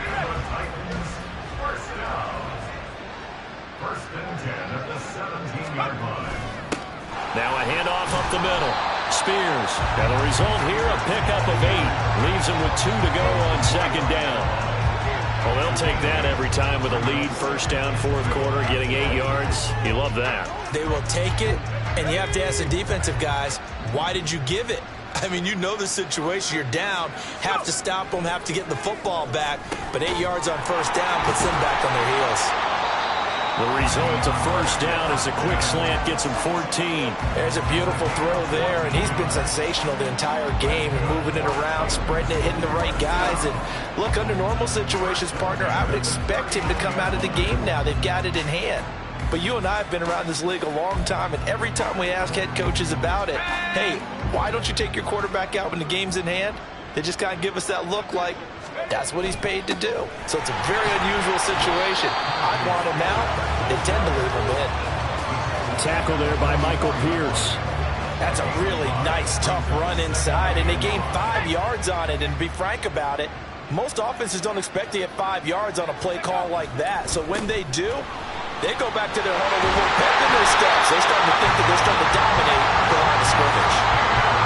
First and 10 at the 17-yard line. Now a handoff up the middle. Spears. And the result here, a pickup of 8. Leaves him with 2 to go on second down. Well, they'll take that every time with a lead. First down, fourth quarter, getting 8 yards. You love that. They will take it, and you have to ask the defensive guys, why did you give it? I mean, you know the situation. You're down, have to stop them, have to get the football back. But 8 yards on first down puts them back on their heels. The result of first down is a quick slant, gets him 14. There's a beautiful throw there, and he's been sensational the entire game, and moving it around, spreading it, hitting the right guys. And look, under normal situations, partner, I would expect him to come out of the game now. They've got it in hand. But you and I have been around this league a long time, and every time we ask head coaches about it, hey, why don't you take your quarterback out when the game's in hand? They just kind of give us that look like, that's what he's paid to do. So it's a very unusual situation. I'd want him out. They tend to leave him in. Tackle there by Michael Pierce. That's a really nice, tough run inside, and they gained 5 yards on it. And to be frank about it, most offenses don't expect to get 5 yards on a play call like that. So when they do, they go back to their huddle with a little pep in their steps. They're starting to think that they're starting to dominate the line of scrimmage.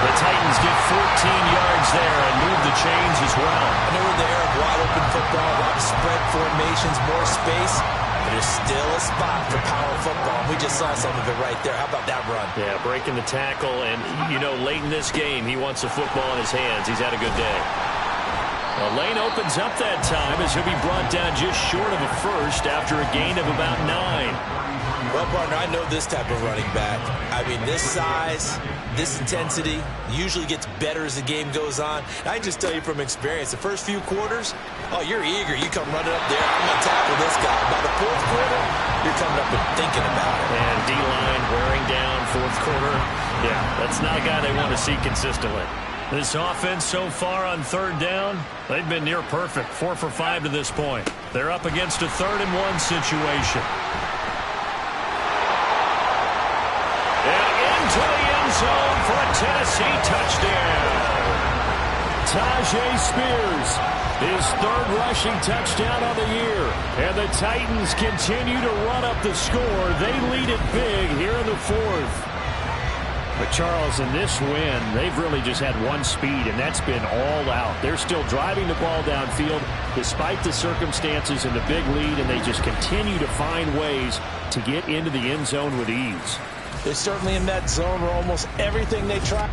The Titans get 14 yards there and move the chains as well. And they were there, wide open football, a lot of spread formations, more space. But there's still a spot for power football. We just saw some of it right there. How about that run? Yeah, breaking the tackle. And, you know, late in this game, he wants the football in his hands. He's had a good day. Well, lane opens up that time as he'll be brought down just short of a first after a gain of about 9. Well, partner, I know this type of running back. I mean, this size, this intensity usually gets better as the game goes on. I can just tell you from experience, the first few quarters, oh, you're eager. You come running up there, I'm going to tackle this guy. By the fourth quarter, you're coming up and thinking about it. And D-line wearing down fourth quarter. Yeah, that's not a guy they want to see consistently. This offense so far on third down, they've been near perfect. 4 for 5 to this point. They're up against a 3rd-and-1 situation. To the end zone for a Tennessee touchdown. Tajay Spears, his 3rd rushing touchdown on the year. And the Titans continue to run up the score. They lead it big here in the 4th. But Charles, in this win, they've really just had one speed, and that's been all out. They're still driving the ball downfield despite the circumstances and the big lead, and they just continue to find ways to get into the end zone with ease. They're certainly in that zone where almost everything they try.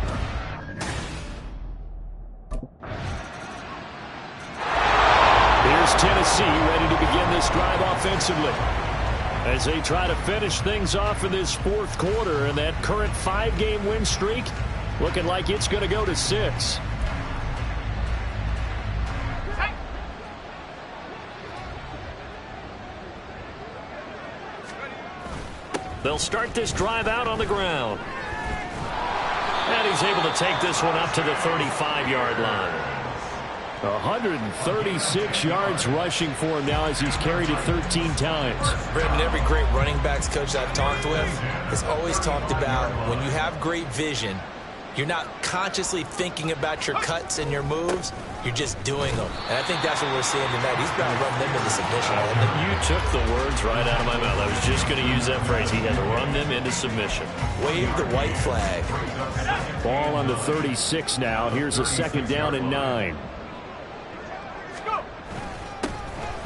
Here's Tennessee ready to begin this drive offensively as they try to finish things off in this 4th quarter, and that current 5-game win streak looking like it's going to go to 6. They'll start this drive out on the ground. And he's able to take this one up to the 35-yard line. 136 yards rushing for him now as he's carried it 13 times. Brendan, every great running backs coach I've talked with has always talked about when you have great vision, you're not consciously thinking about your cuts and your moves. You're just doing them. And I think that's what we're seeing tonight. He's about to run them into submission. You took the words right out of my mouth. I was just going to use that phrase. He has run them into submission. Wave the white flag. Ball on the 36 now. Here's a 2nd down and 9.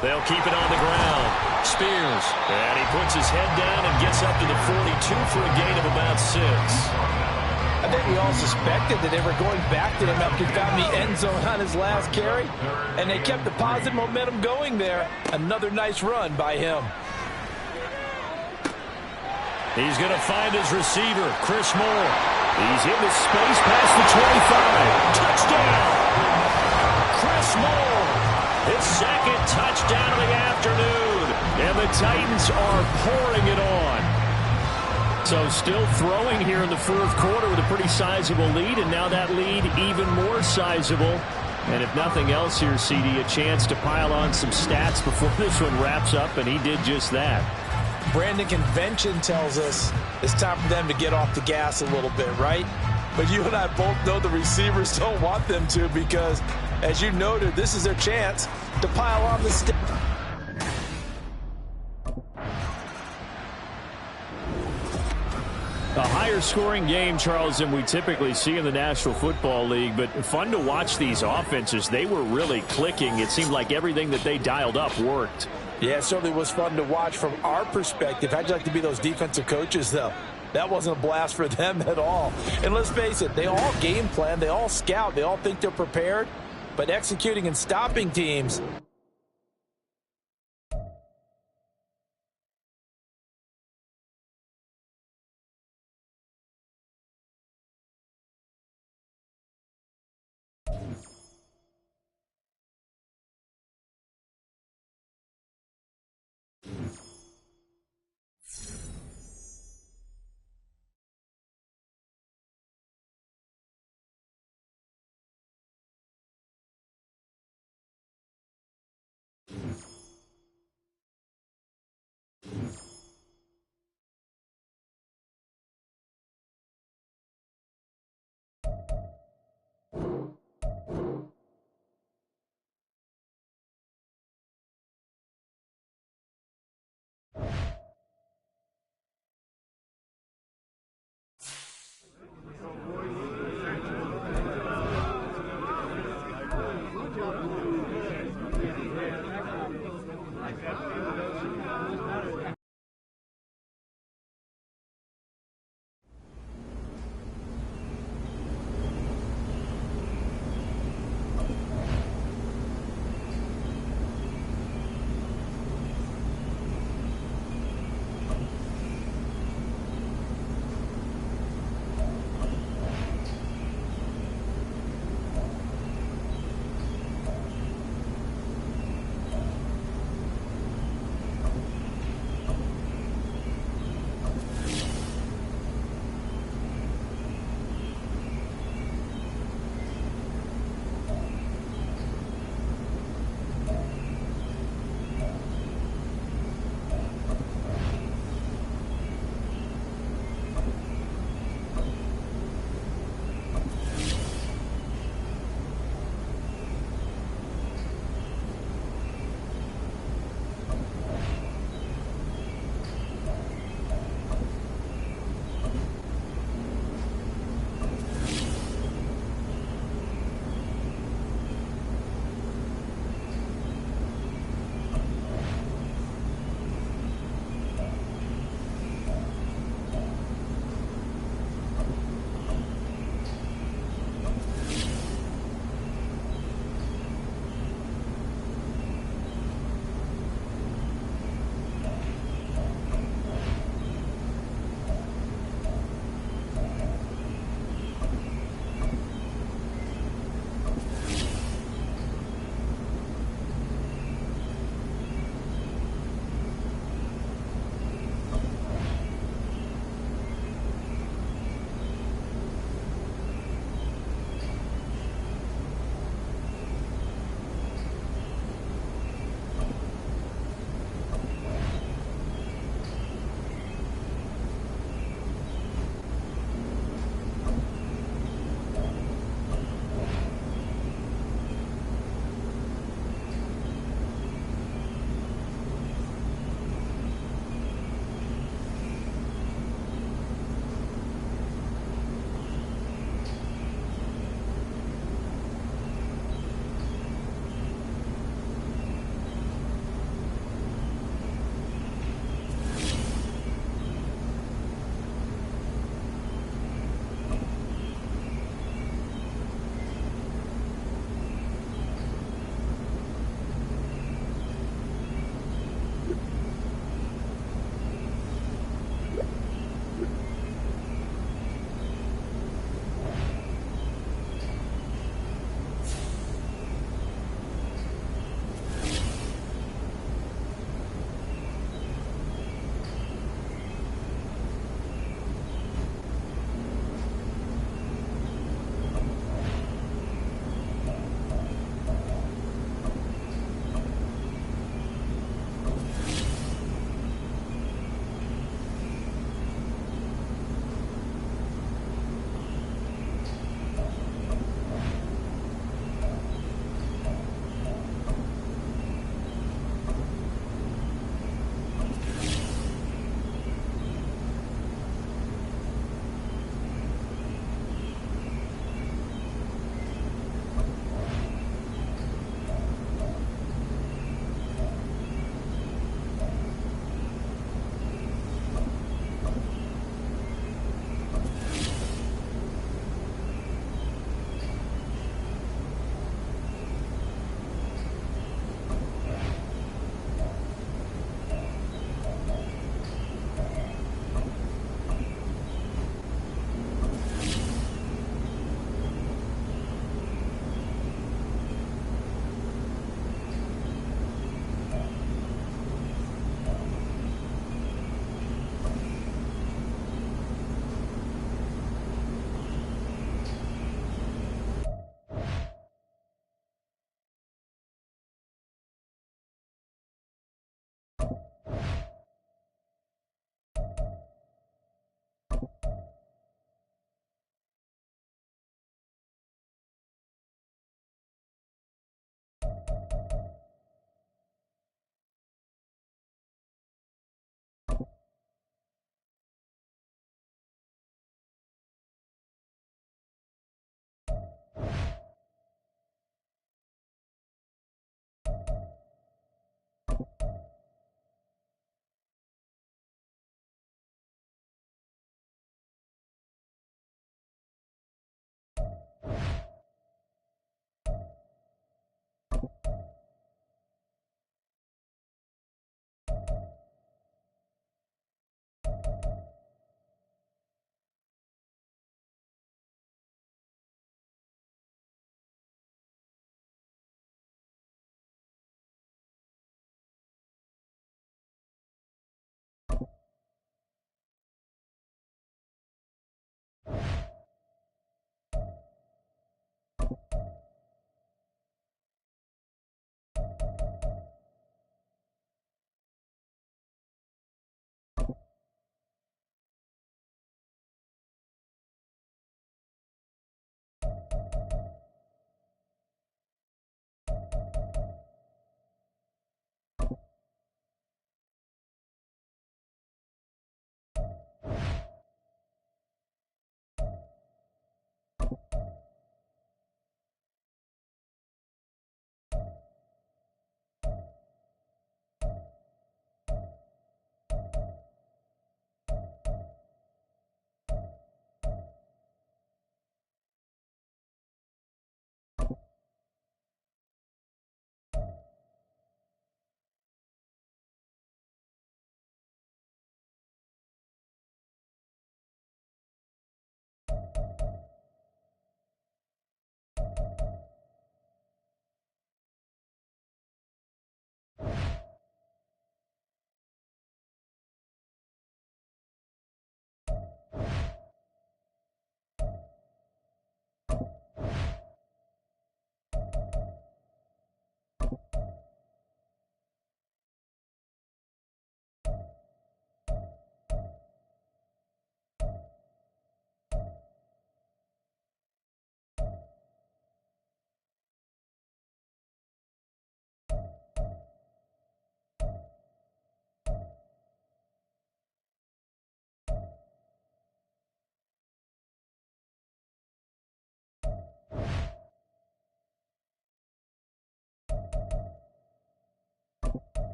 They'll keep it on the ground. Spears. And he puts his head down and gets up to the 42 for a gain of about 6. I think we all suspected that they were going back to him after he found the end zone on his last carry, and they kept the positive momentum going there. Another nice run by him. He's going to find his receiver, Chris Moore. He's in the space past the 25. Touchdown! Chris Moore, his 2nd touchdown of the afternoon, and the Titans are pouring it on. So still throwing here in the 4th quarter with a pretty sizable lead, and now that lead even more sizable. And if nothing else here, CD, a chance to pile on some stats before this one wraps up, and he did just that. Brandon, convention tells us it's time for them to get off the gas a little bit, right? But you and I both know the receivers don't want them to because, as you noted, this is their chance to pile on the stick. A higher scoring game, Charles, than we typically see in the National Football League, but fun to watch these offenses. They were really clicking. It seemed like everything that they dialed up worked. Yeah, it certainly was fun to watch from our perspective. How'd you like to be those defensive coaches, though? That wasn't a blast for them at all. And let's face it, they all game plan, they all scout, they all think they're prepared, but executing and stopping teams,